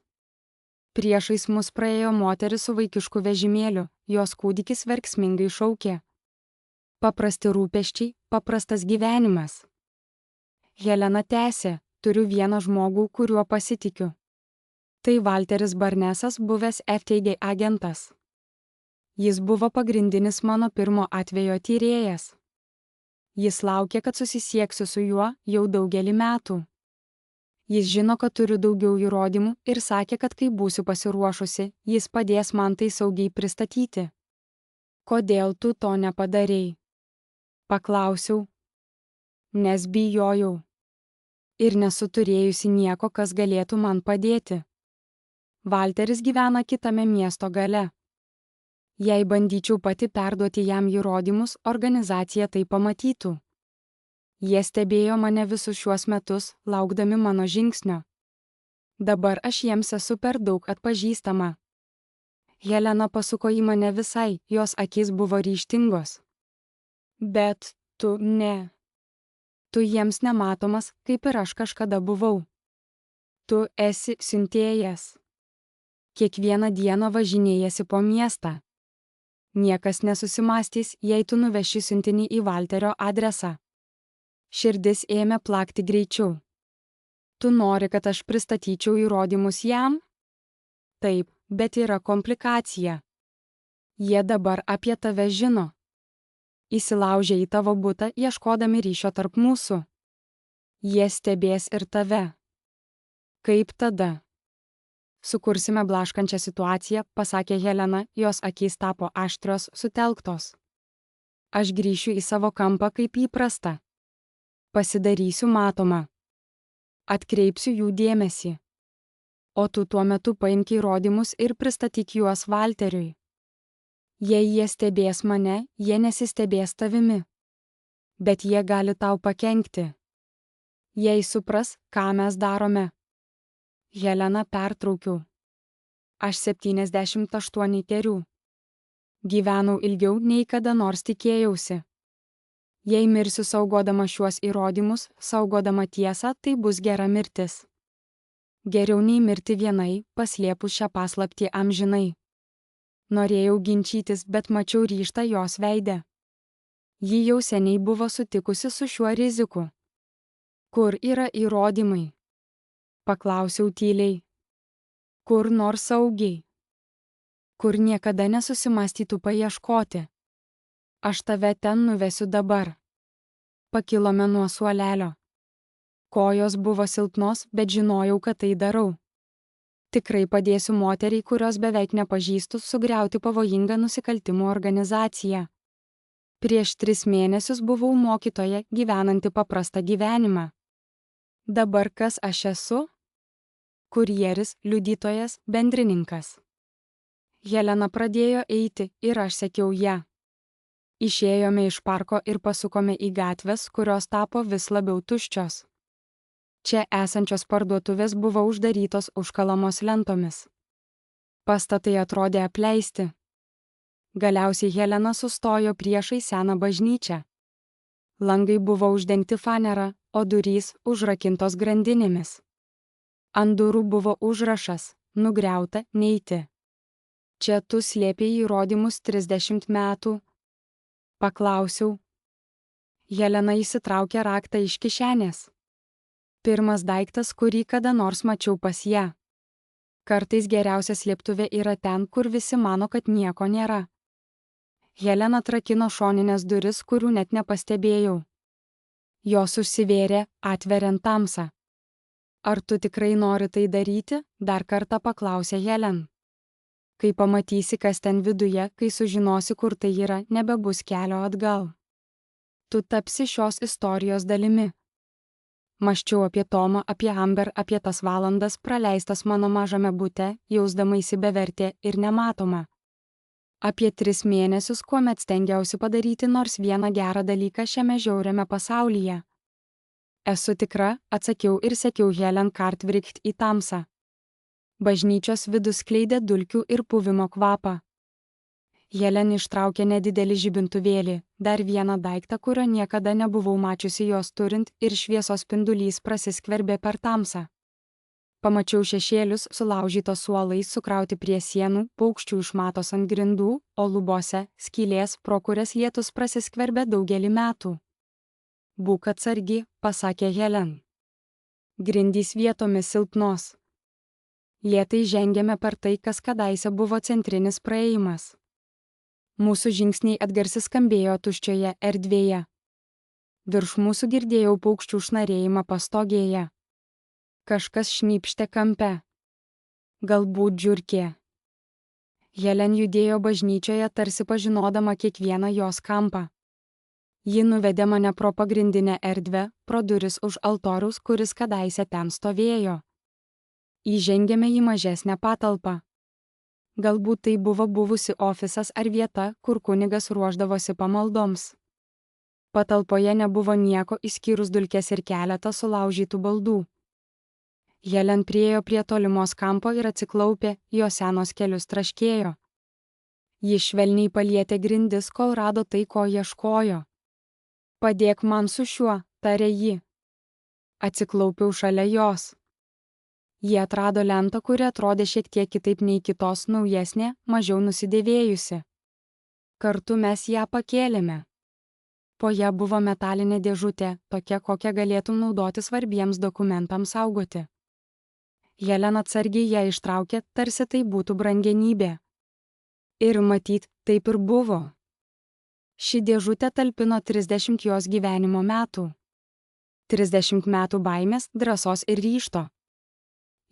[SPEAKER 1] Priešais mus praėjo moteris su vaikišku vežimėliu, jos kūdikis verksmingai šaukė. Paprasti rūpesčiai, paprastas gyvenimas. Helena tęsė, turiu vieną žmogų, kuriuo pasitikiu. Tai Walteris Barnesas, buvęs FTG agentas. Jis buvo pagrindinis mano pirmo atvejo tyrėjas. Jis laukė, kad susisieksiu su juo jau daugelį metų. Jis žino, kad turiu daugiau įrodymų ir sakė, kad kai būsiu pasiruošusi, jis padės man tai saugiai pristatyti. Kodėl tu to nepadarei? Paklausiau. Nes bijojau. Ir nesu turėjusi nieko, kas galėtų man padėti. Walteris gyvena kitame miesto gale. Jei bandyčiau pati perduoti jam įrodymus, organizacija tai pamatytų. Jie stebėjo mane visus šiuos metus, laukdami mano žingsnio. Dabar aš jiems esu per daug atpažįstama. Helena pasuko į mane visai, jos akys buvo ryžtingos. Bet tu ne. Tu jiems nematomas, kaip ir aš kažkada buvau. Tu esi siuntėjas. Kiekvieną dieną važinėjasi po miestą. Niekas nesusimastys, jei tu nuveši siuntinį į Walterio adresą. Širdis ėmė plakti greičiau. Tu nori, kad aš pristatyčiau įrodymus jam? Taip, bet yra komplikacija. Jie dabar apie tave žino. Įsilaužė į tavo butą, ieškodami ryšio tarp mūsų. Jie stebės ir tave. Kaip tada? Sukursime blaškančią situaciją, pasakė Helena, jos akys tapo aštrios, sutelktos. Aš grįšiu į savo kampą kaip įprasta. Pasidarysiu matoma. Atkreipsiu jų dėmesį. O tu tuo metu paimk įrodymus ir pristatyk juos Walteriui. Jei jie stebės mane, jie nesistebės tavimi. Bet jie gali tau pakenkti. Jei supras, ką mes darome. Helena, pertraukiau. Aš 78 kerių. Gyvenau ilgiau nei kada nors tikėjausi. Jei mirsiu saugodama šiuos įrodymus, saugodama tiesą, tai bus gera mirtis. Geriau nei mirti vienai, paslėpus šią paslaptį amžinai. Norėjau ginčytis, bet mačiau ryžtą jos veidę. Ji jau seniai buvo sutikusi su šiuo riziku. Kur yra įrodymai? Paklausiau tyliai. Kur nors saugiai. Kur niekada nesusimastytų paieškoti. Aš tave ten nuvesiu dabar. Pakilome nuo suolelio. Kojos buvo silpnos, bet žinojau, kad tai darau. Tikrai padėsiu moteriai, kurios beveik nepažįstu, sugriauti pavojingą nusikaltimų organizaciją. Prieš 3 mėnesius buvau mokytoja, gyvenanti paprastą gyvenimą. Dabar kas aš esu? Kurjeris, liudytojas, bendrininkas. Helena pradėjo eiti ir aš sekiau ją. Išėjome iš parko ir pasukome į gatves, kurios tapo vis labiau tuščios. Čia esančios parduotuvės buvo uždarytos užkalamos lentomis. Pastatai atrodė apleisti. Galiausiai Helena sustojo priešai seną bažnyčią. Langai buvo uždengti fanera, o durys užrakintos grandinėmis. Ant durų buvo užrašas: nugriauta, neiti. Čia tu slėpei įrodymus 30 metų? Paklausiau. Helena įsitraukė raktą iš kišenės. Pirmas daiktas, kurį kada nors mačiau pas ją. Kartais geriausia slėptuvė yra ten, kur visi mano, kad nieko nėra. Helena atrakino šoninės duris, kurių net nepastebėjau. Jos užsivėrė, atveriant tamsą. Ar tu tikrai nori tai daryti? Dar kartą paklausė Helen. Kai pamatysi, kas ten viduje, kai sužinosi, kur tai yra, nebebus kelio atgal. Tu tapsi šios istorijos dalimi. Mąsčiau apie Tomą, apie Amber, apie tas valandas praleistas mano mažame bute, jausdamaisi bevertė ir nematoma. Apie 3 mėnesius, kuomet stengiausi padaryti nors vieną gerą dalyką šiame žiauriame pasaulyje. Esu tikra, atsakiau ir sekiau Helen Cartwright į tamsą. Bažnyčios vidus skleidė dulkių ir puvimo kvapą. Helen ištraukė nedidelį žibintuvėlį, dar vieną daiktą, kurio niekada nebuvau mačiusi jos turint, ir šviesos spindulys prasiskverbė per tamsą. Pamačiau šešėlius sulaužytos suolais sukrauti prie sienų, paukščių išmatos ant grindų, o lubose skylės, pro kurias lietus prasiskverbė daugelį metų. Būk atsargi, pasakė Helen. Grindys vietomis silpnos. Lėtai žengėme per tai, kas kadaise buvo centrinis praėjimas. Mūsų žingsniai atgarsiai skambėjo tuščioje erdvėje. Virš mūsų girdėjau paukščių šnarėjimą pastogėje. Kažkas šnypštė kampe. Galbūt žiurkė. Helen judėjo bažnyčioje, tarsi pažinodama kiekvieną jos kampą. Ji nuvedė mane pro pagrindinę erdvę, pro duris už altoriaus, kuris kadaise ten stovėjo. Įžengėme į mažesnę patalpą. Galbūt tai buvo buvusi ofisas ar vieta, kur kunigas ruošdavosi pamaldoms. Patalpoje nebuvo nieko išskyrus dulkes ir keletą sulaužytų baldų. Helen priėjo prie tolimos kampo ir atsiklaupė, jo senos kelius traškėjo. Ji švelniai palietė grindis, kol rado tai, ko ieškojo. Padėk man su šiuo, tarė ji. Atsiklaupiau šalia jos. Ji atrado lentą, kuri atrodė šiek tiek kitaip nei kitos, naujesnė, mažiau nusidėvėjusi. Kartu mes ją pakėlėme. Po ja buvo metalinė dėžutė, tokia, kokią galėtum naudoti svarbiems dokumentams saugoti. Helen atsargiai ją ištraukė, tarsi tai būtų brangenybė. Ir matyt, taip ir buvo. Ši dėžutė talpino 30 jos gyvenimo metų. 30 metų baimės, drąsos ir ryžto.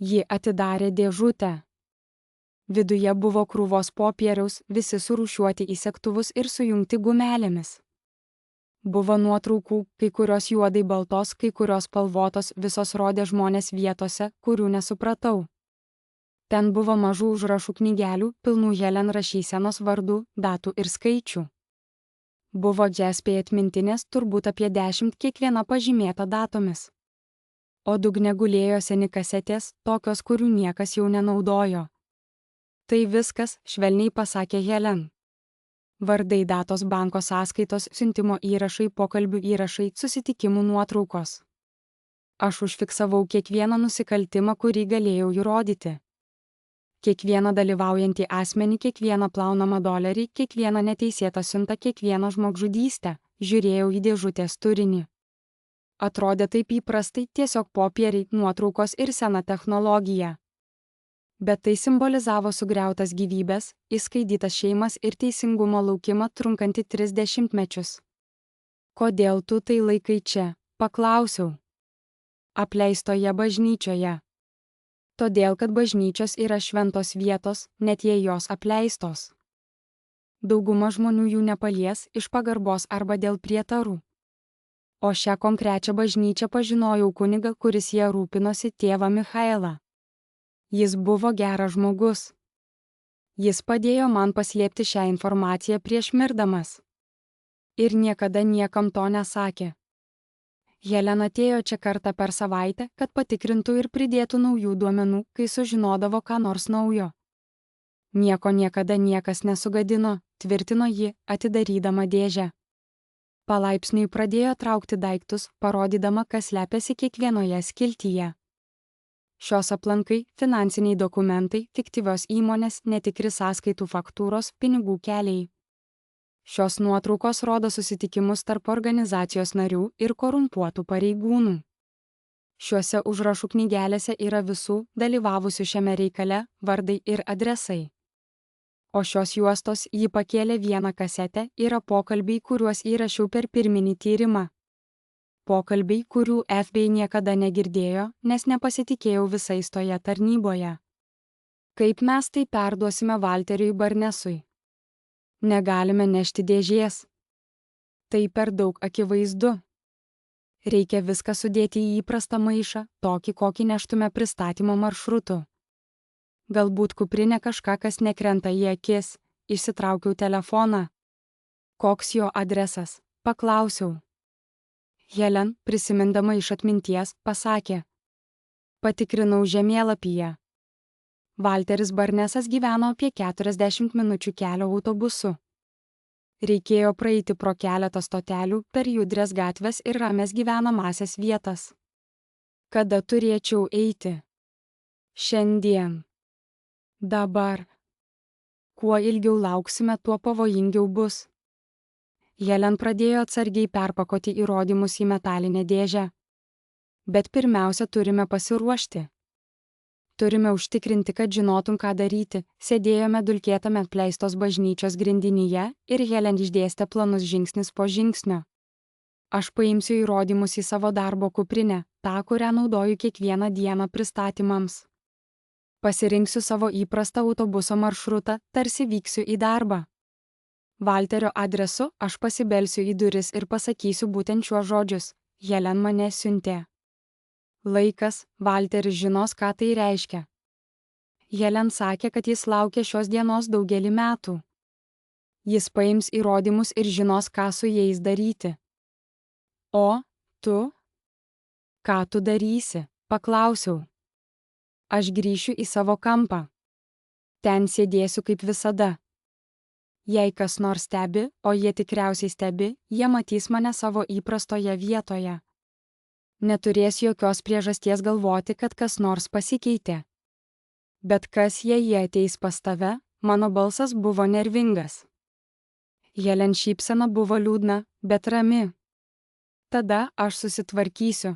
[SPEAKER 1] Ji atidarė dėžutę. Viduje buvo krūvos popieriaus, visi surūšiuoti į segtuvus ir sujungti gumelėmis. Buvo nuotraukų, kai kurios juodai baltos, kai kurios spalvotos, visos rodė žmonės vietose, kurių nesupratau. Ten buvo mažų užrašų knygelių, pilnų Helen rašysenos vardų, datų ir skaičių. Buvo džespė atmintinės, turbūt apie 10, kiekviena pažymėta datomis. O dugne gulėjo seni kasetės, tokios, kurių niekas jau nenaudojo. Tai viskas, švelniai pasakė Helen. Vardai, datos, banko sąskaitos, siuntimo įrašai, pokalbių įrašai, susitikimų nuotraukos. Aš užfiksavau kiekvieną nusikaltimą, kurį galėjau įrodyti. Kiekvieną dalyvaujantį asmenį, kiekvieną plaunamą dolerį, kiekvieną neteisėtą siuntą, kiekvieną žmogžudystę, žiūrėjau į dėžutės turinį. Atrodė taip įprastai, tiesiog popieriai, nuotraukos ir sena technologija. Bet tai simbolizavo sugriautas gyvybės, įskaidytas šeimas ir teisingumo laukimą trunkantį 30 mečius. Kodėl tu tai laikai čia? Paklausiau. Apleistoje bažnyčioje. Todėl, kad bažnyčios yra šventos vietos, net jei jos apleistos. Dauguma žmonių jų nepalies iš pagarbos arba dėl prietarų. O šią konkrečią bažnyčią pažinojau kunigą, kuris ją rūpinosi, tėvą Michaelą. Jis buvo geras žmogus. Jis padėjo man paslėpti šią informaciją prieš mirdamas. Ir niekada niekam to nesakė. Helen atėjo čia kartą per savaitę, kad patikrintų ir pridėtų naujų duomenų, kai sužinodavo ką nors naujo. Nieko niekada niekas nesugadino, tvirtino ji, atidarydama dėžę. Palaipsniui pradėjo traukti daiktus, parodydama, kas slepiasi kiekvienoje skiltyje. Šios aplankai, finansiniai dokumentai, fiktyvios įmonės, netikri sąskaitų faktūros, pinigų keliai. Šios nuotraukos rodo susitikimus tarp organizacijos narių ir korumpuotų pareigūnų. Šiuose užrašų knygelėse yra visų dalyvavusių šiame reikale vardai ir adresai. O šios juostos ji pakėlė vieną kasetę, yra pokalbiai, kuriuos įrašiau per pirminį tyrimą. Pokalbiai, kurių FBI niekada negirdėjo, nes nepasitikėjau visais toje tarnyboje. Kaip mes tai perduosime Walteriui Barnesui? Negalime nešti dėžės. Tai per daug akivaizdu. Reikia viską sudėti į įprastą maišą, tokį, kokį neštume pristatymo maršrutu. Galbūt kuprinė kažką, kas nekrenta į akis. Išsitraukiau telefoną. Koks jo adresas? Paklausiau. Helen, prisimindama iš atminties, pasakė. Patikrinau žemėlapyje. Walteris Barnesas gyveno apie 40 minučių kelio autobusu. Reikėjo praeiti pro keletą stotelių, per judrias gatves ir ramės gyvenamąsias vietas. Kada turėčiau eiti? Šiandien. Dabar. Kuo ilgiau lauksime, tuo pavojingiau bus. Helen pradėjo atsargiai perpakoti įrodymus į metalinę dėžę. Bet pirmiausia, turime pasiruošti. Turime užtikrinti, kad žinotum, ką daryti. Sėdėjome dulkėtame apleistos bažnyčios grindinyje ir Helen išdėstė planus žingsnis po žingsnio. Aš paimsiu įrodymus į savo darbo kuprinę, tą, kurią naudoju kiekvieną dieną pristatymams. Pasirinksiu savo įprastą autobuso maršrutą, tarsi vyksiu į darbą. Valterio adresu aš pasibelsiu į duris ir pasakysiu būtent šiuos žodžius. Helen mane siuntė. Laikas, Valteris žinos, ką tai reiškia. Helen sakė, kad jis laukia šios dienos daugelį metų. Jis paims įrodymus ir žinos, ką su jais daryti. O, tu? Ką tu darysi? Paklausiau. Aš grįšiu į savo kampą. Ten sėdėsiu kaip visada. Jei kas nors stebi, o jie tikriausiai stebi, jie matys mane savo įprastoje vietoje. Neturės jokios priežasties galvoti, kad kas nors pasikeitė. Bet kas, jei jie ateis pas tave, mano balsas buvo nervingas. Helen šypsena buvo liūdna, bet rami. Tada aš susitvarkysiu.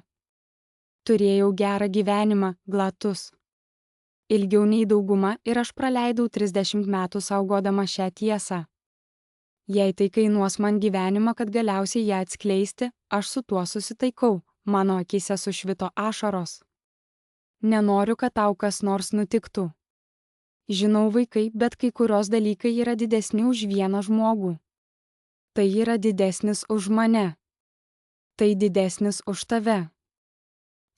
[SPEAKER 1] Turėjau gerą gyvenimą, glatus. Ilgiau nei dauguma ir aš praleidau 30 metų saugodama šią tiesą. Jei tai kainuos man gyvenimą, kad galiausiai ją atskleisti, aš su tuo susitaikau, mano akyse sušvito ašaros. Nenoriu, kad tau kas nors nutiktų. Žinau, vaikai, bet kai kurios dalykai yra didesni už vieną žmogų. Tai yra didesnis už mane. Tai didesnis už tave.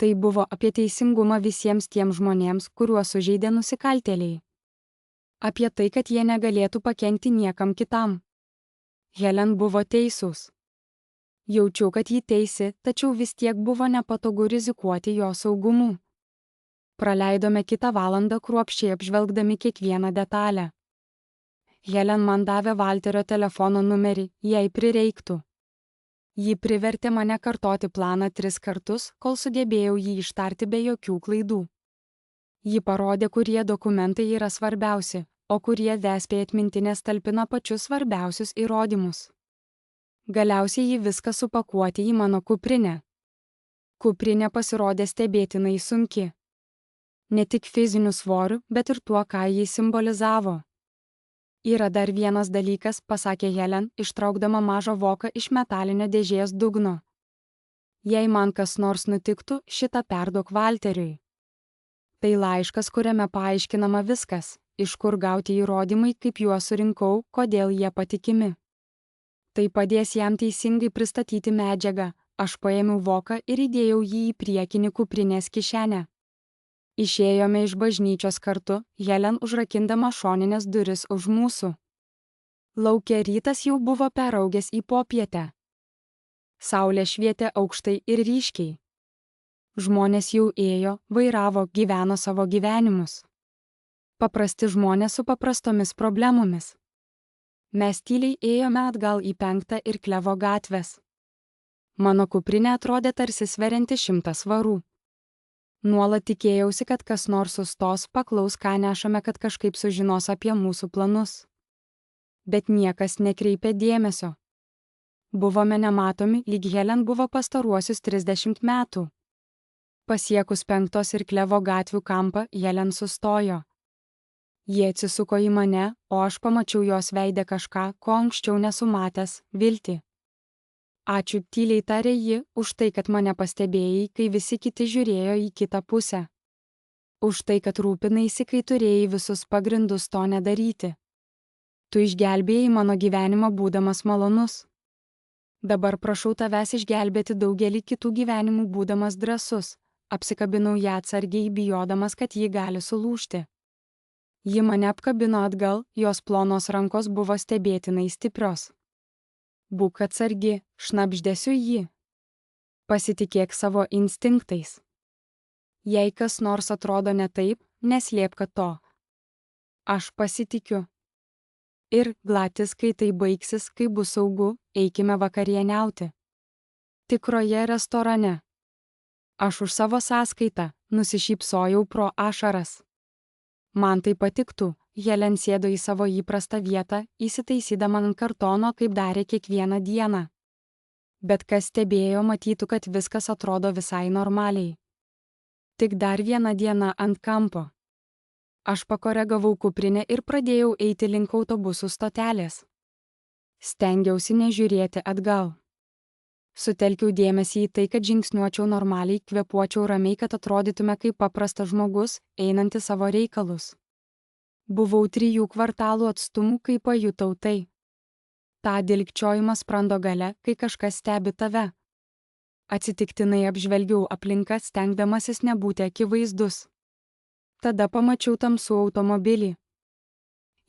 [SPEAKER 1] Tai buvo apie teisingumą visiems tiems žmonėms, kuriuos sužeidė nusikaltėliai. Apie tai, kad jie negalėtų pakenkti niekam kitam. Helen buvo teisūs. Jaučiau, kad ji teisi, tačiau vis tiek buvo nepatogu rizikuoti jo saugumu. Praleidome kitą valandą kruopščiai apžvelgdami kiekvieną detalę. Helen man davė Valterio telefono numerį, jei prireiktų. Ji privertė mane kartoti planą 3 kartus, kol sugebėjau jį ištarti be jokių klaidų. Ji parodė, kurie dokumentai yra svarbiausi, o kurie vespė atmintinės talpina pačius svarbiausius įrodymus. Galiausiai ji viską supakuoti į mano kuprinę. Kuprinė pasirodė stebėtinai sunki. Ne tik fiziniu svoriu, bet ir tuo, ką ji simbolizavo. Yra dar vienas dalykas, pasakė Helen, ištraukdama mažą voką iš metalinio dėžės dugno. Jei man kas nors nutiktų, šitą perduok Valteriui. Tai laiškas, kuriame paaiškinama viskas, iš kur gauti įrodymai, kaip juos surinkau, kodėl jie patikimi. Tai padės jam teisingai pristatyti medžiagą. Aš paėmiau voką ir įdėjau jį į priekinį kuprinės kišenę. Išėjome iš bažnyčios kartu, Helen užrakindama šoninės duris už mūsų. Lauke rytas jau buvo peraugęs į popietę. Saulė švietė aukštai ir ryškiai. Žmonės jau ėjo, vairavo, gyveno savo gyvenimus. Paprasti žmonės su paprastomis problemomis. Mes tyliai ėjome atgal į 5 ir Klevo gatvės. Mano kuprinė atrodė tarsi sverianti 100 svarų. Nuolat tikėjausi, kad kas nors sustos, paklaus, ką nešame, kad kažkaip sužinos apie mūsų planus. Bet niekas nekreipė dėmesio. Buvome nematomi, lyg Helen buvo pastaruosius 30 metų. Pasiekus 5 ir Klevo gatvių kampą, Helen sustojo. Jie atsisuko į mane, o aš pamačiau jos veidę kažką, ko anksčiau nesu matęs - viltį. Ačiū, tyliai tarė ji, už tai, kad mane pastebėjai, kai visi kiti žiūrėjo į kitą pusę. Už tai, kad rūpinaisi, kai turėjai visus pagrindus to nedaryti. Tu išgelbėjai mano gyvenimą būdamas malonus. Dabar prašau tavęs išgelbėti daugelį kitų gyvenimų būdamas drąsus. Apsikabinau ją atsargiai, bijodamas, kad ji gali sulūžti. Ji mane apkabino atgal, jos plonos rankos buvo stebėtinai stiprios. Būk atsargi, šnabždėsiu jį. Pasitikėk savo instinktais. Jei kas nors atrodo ne taip, neslėpk to. Aš pasitikiu. Ir, glatis, kai tai baigsis, kai bus saugu, eikime vakarieniauti. Tikroje restorane. Aš už savo sąskaitą, Nusišypsojau pro ašaras. Man tai patiktų, Helen sėdo į savo įprastą vietą, įsitaisydama ant kartono, kaip darė kiekvieną dieną. Bet kas stebėjo, matytų, kad viskas atrodo visai normaliai. Tik dar viena diena ant kampo. Aš pakoregavau kuprinę ir pradėjau eiti link autobusų stotelės. Stengiausi nežiūrėti atgal. Sutelkiau dėmesį į tai, kad žingsniuočiau normaliai, kvėpuočiau ramiai, kad atrodytume kaip paprastas žmogus, einantis savo reikalus. Buvau 3 kvartalų atstumų, kai pajutau tai. Ta dilgčiojimą sprando gale, kai kažkas stebi tave. Atsitiktinai apžvelgiau aplinką, stengdamasis nebūti akivaizdus. Tada pamačiau tamsų automobilį.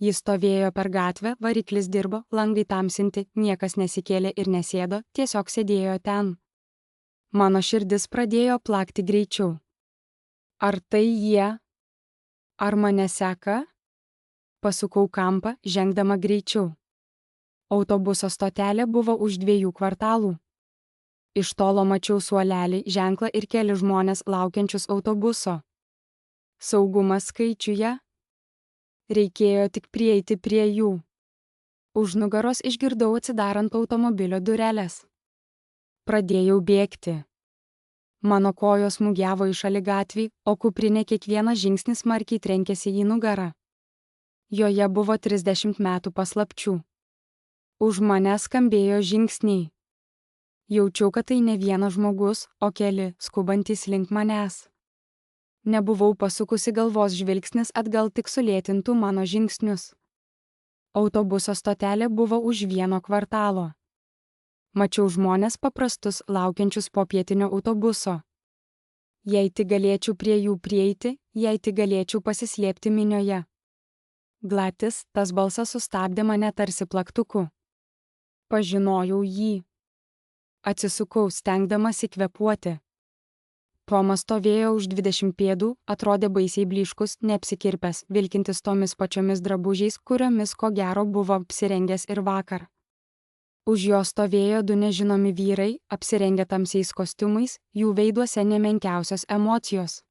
[SPEAKER 1] Jis stovėjo per gatvę, variklis dirbo, langai tamsinti, niekas nesikėlė ir nesėdo, tiesiog sėdėjo ten. Mano širdis pradėjo plakti greičiau. Ar tai jie? Ar mane seka? Pasukau kampą, žengdama greičiau. Autobuso stotelė buvo už 2 kvartalų. Iš tolo mačiau suolelį, ženklą ir keli žmonės laukiančius autobuso. Saugumas skaičiuje? Reikėjo tik prieiti prie jų. Už nugaros išgirdau atsidarant automobilio dureles. Pradėjau bėgti. Mano kojos smūgiavo į šaligatvį, o kuprinė kiekvieną žingsnį smarkiai trenkėsi į nugarą. Joje buvo 30 metų paslapčių. Už mane skambėjo žingsniai. Jaučiau, kad tai ne vienas žmogus, o keli, skubantys link manęs. Nebuvau pasukusi galvos, žvilgsnis atgal tik sulėtintų mano žingsnius. Autobuso stotelė buvo už 1 kvartalo. Mačiau žmonės paprastus, laukiančius popietinio autobuso. Jei tik galėčiau prie jų prieiti, jei tik galėčiau pasislėpti minioje. Gladys, tas balsas sustabdė mane tarsi plaktuku. Pažinojau jį. Atsisukau, stengdamas įkvėpuoti. Tomas stovėjo už 20 pėdų, atrodė baisiai blyškus, neapsikirpęs, vilkintis tomis pačiomis drabužiais, kuriomis ko gero buvo apsirengęs ir vakar. Už jo stovėjo 2 nežinomi vyrai, apsirengę tamsiais kostiumais, jų veiduose nemenkiausios emocijos.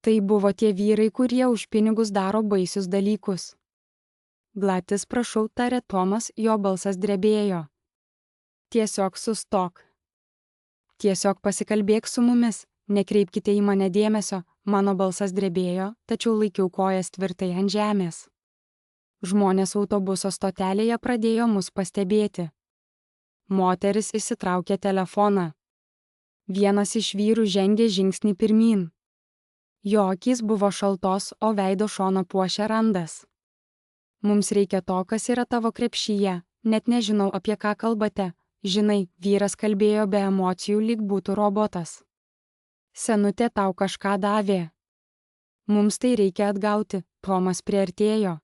[SPEAKER 1] Tai buvo tie vyrai, kurie už pinigus daro baisius dalykus. Gladys, prašau, tarė Tomas, jo balsas drebėjo. Tiesiog sustok. Tiesiog pasikalbėk su mumis. Nekreipkite į mane dėmesio, mano balsas drebėjo, tačiau laikiau kojas tvirtai ant žemės. Žmonės autobuso stotelėje pradėjo mus pastebėti. Moteris išsitraukė telefoną. Vienas iš vyrų žengė žingsnį pirmyn. Jo akys buvo šaltos, o veido šoną puošė randas. Mums reikia to, kas yra tavo krepšyje, net nežinau, apie ką kalbate. Žinai, vyras kalbėjo be emocijų, lyg būtų robotas. Senutė tau kažką davė. Mums tai reikia atgauti, Tomas priartėjo.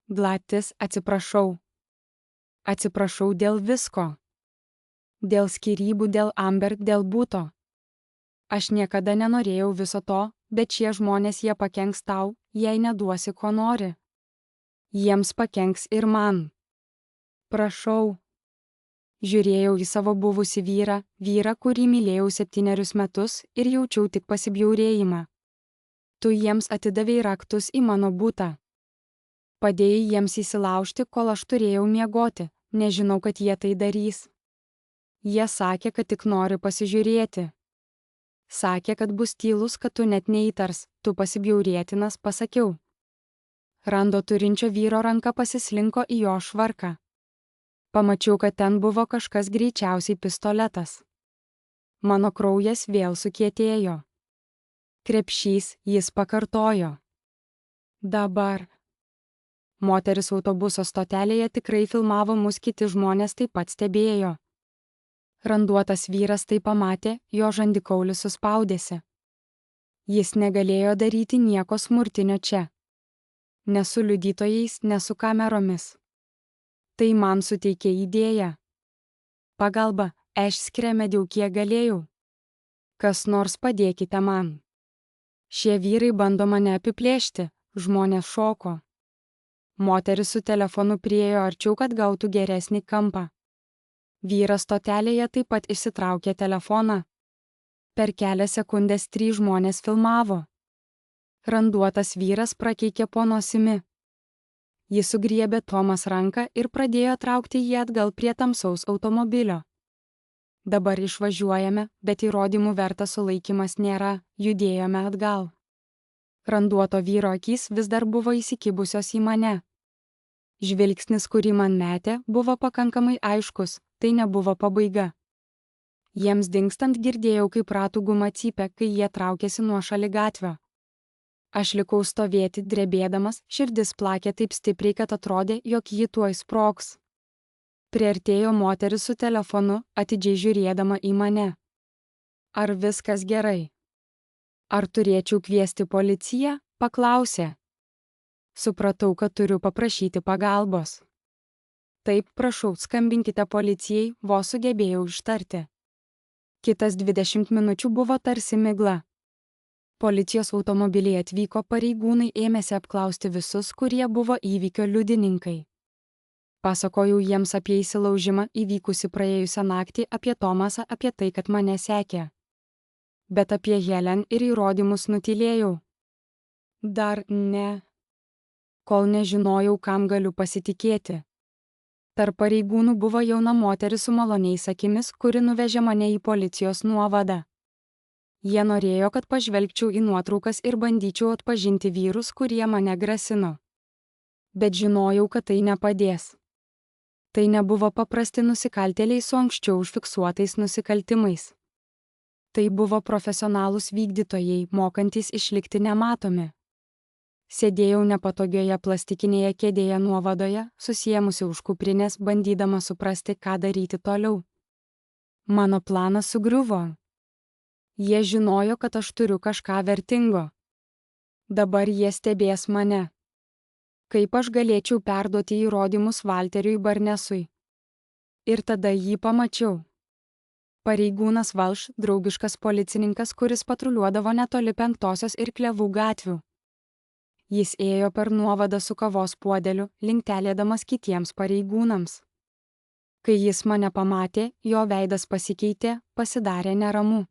[SPEAKER 1] Gladys, atsiprašau. Atsiprašau dėl visko. Dėl skyrybų, dėl Amber, dėl buto. Aš niekada nenorėjau viso to, bet šie žmonės jie pakenks tau, jei neduosi, ko nori. Jiems pakenks ir man. Prašau. Žiūrėjau į savo buvusį vyrą, kurį mylėjau 7 metus ir jaučiau tik pasibjaurėjimą. Tu jiems atidavei raktus į mano butą. Padėjai jiems įsilaužti, kol aš turėjau miegoti, nežinau, kad jie tai darys. Jie sakė, kad tik nori pasižiūrėti. Sakė, kad bus tylus, kad tu net neįtars, tu pasibjaurėtinas, pasakiau. Rando turinčio vyro ranka pasislinko į jo švarką. Pamačiau, kad ten buvo kažkas, greičiausiai pistoletas. Mano kraujas vėl sukietėjo. Krepšys, jis pakartojo. Dabar. Moteris autobuso stotelėje tikrai filmavo mus, kiti žmonės taip pat stebėjo. Randuotas vyras tai pamatė, jo žandikaulis suspaudėsi. Jis negalėjo daryti nieko smurtinio čia. Ne su liudytojais, ne su kameromis. Tai man suteikė idėją. Pagalba, aš skremediau kiek galėjau. Kas nors padėkite man. Šie vyrai bando mane apiplėšti, žmonės šoko. Moteris su telefonu priėjo arčiau, kad gautų geresnį kampą. Vyras stotelėje taip pat išsitraukė telefoną. Per kelias sekundės 3 žmonės filmavo. Randuotas vyras prakeikė po nosimi. Jis sugriebė Tomas ranką ir pradėjo traukti jį atgal prie tamsaus automobilio. Dabar išvažiuojame, bet įrodymų vertas sulaikymas nėra, judėjome atgal. Randuoto vyro akys vis dar buvo įsikibusios į mane. Žvilgsnis, kurį man metė, buvo pakankamai aiškus, tai nebuvo pabaiga. Jiems dingstant girdėjau, kaip ratų guma cypia, kai jie traukėsi nuo šaligatvio. Aš likau stovėti, drebėdamas, širdis plakė taip stipriai, kad atrodė, jog ji tuoj sprogs. Priartėjo moteris su telefonu, atidžiai žiūrėdama į mane. Ar viskas gerai? Ar turėčiau kviesti policiją? Paklausė. Supratau, kad turiu paprašyti pagalbos. Taip, prašau, skambinkite policijai, vos sugebėjau ištarti. Kitas 20 minučių buvo tarsi migla. Policijos automobiliai atvyko, pareigūnai ėmėsi apklausti visus, kurie buvo įvykio liudininkai. Pasakojau jiems apie įsilaužimą įvykusi praėjusią naktį, apie Tomasą, apie tai, kad mane sekė. Bet apie Helen ir įrodymus nutylėjau. Dar ne. Kol nežinojau, kam galiu pasitikėti. Tarp pareigūnų buvo jauna moteris su maloniais akimis, kuri nuvežė mane į policijos nuovadą. Jie norėjo, kad pažvelgčiau į nuotraukas ir bandyčiau atpažinti vyrus, kurie mane grasino. Bet žinojau, kad tai nepadės. Tai nebuvo paprasti nusikaltėliai su anksčiau užfiksuotais nusikaltimais. Tai buvo profesionalūs vykdytojai, mokantys išlikti nematomi. Sėdėjau nepatogioje plastikinėje kėdėje nuovadoje, susiėmusi už kuprinės, bandydama suprasti, ką daryti toliau. Mano planas sugriuvo. Jie žinojo, kad aš turiu kažką vertingo. Dabar jie stebės mane. Kaip aš galėčiau perduoti įrodymus Walteriui Barnesui? Ir tada jį pamačiau. Pareigūnas Walsh, draugiškas policininkas, kuris patruliuodavo netoli 5-osios ir Klevų gatvių. Jis ėjo per nuovadą su kavos puodeliu, linktelėdamas kitiems pareigūnams. Kai jis mane pamatė, jo veidas pasikeitė, pasidarė neramu.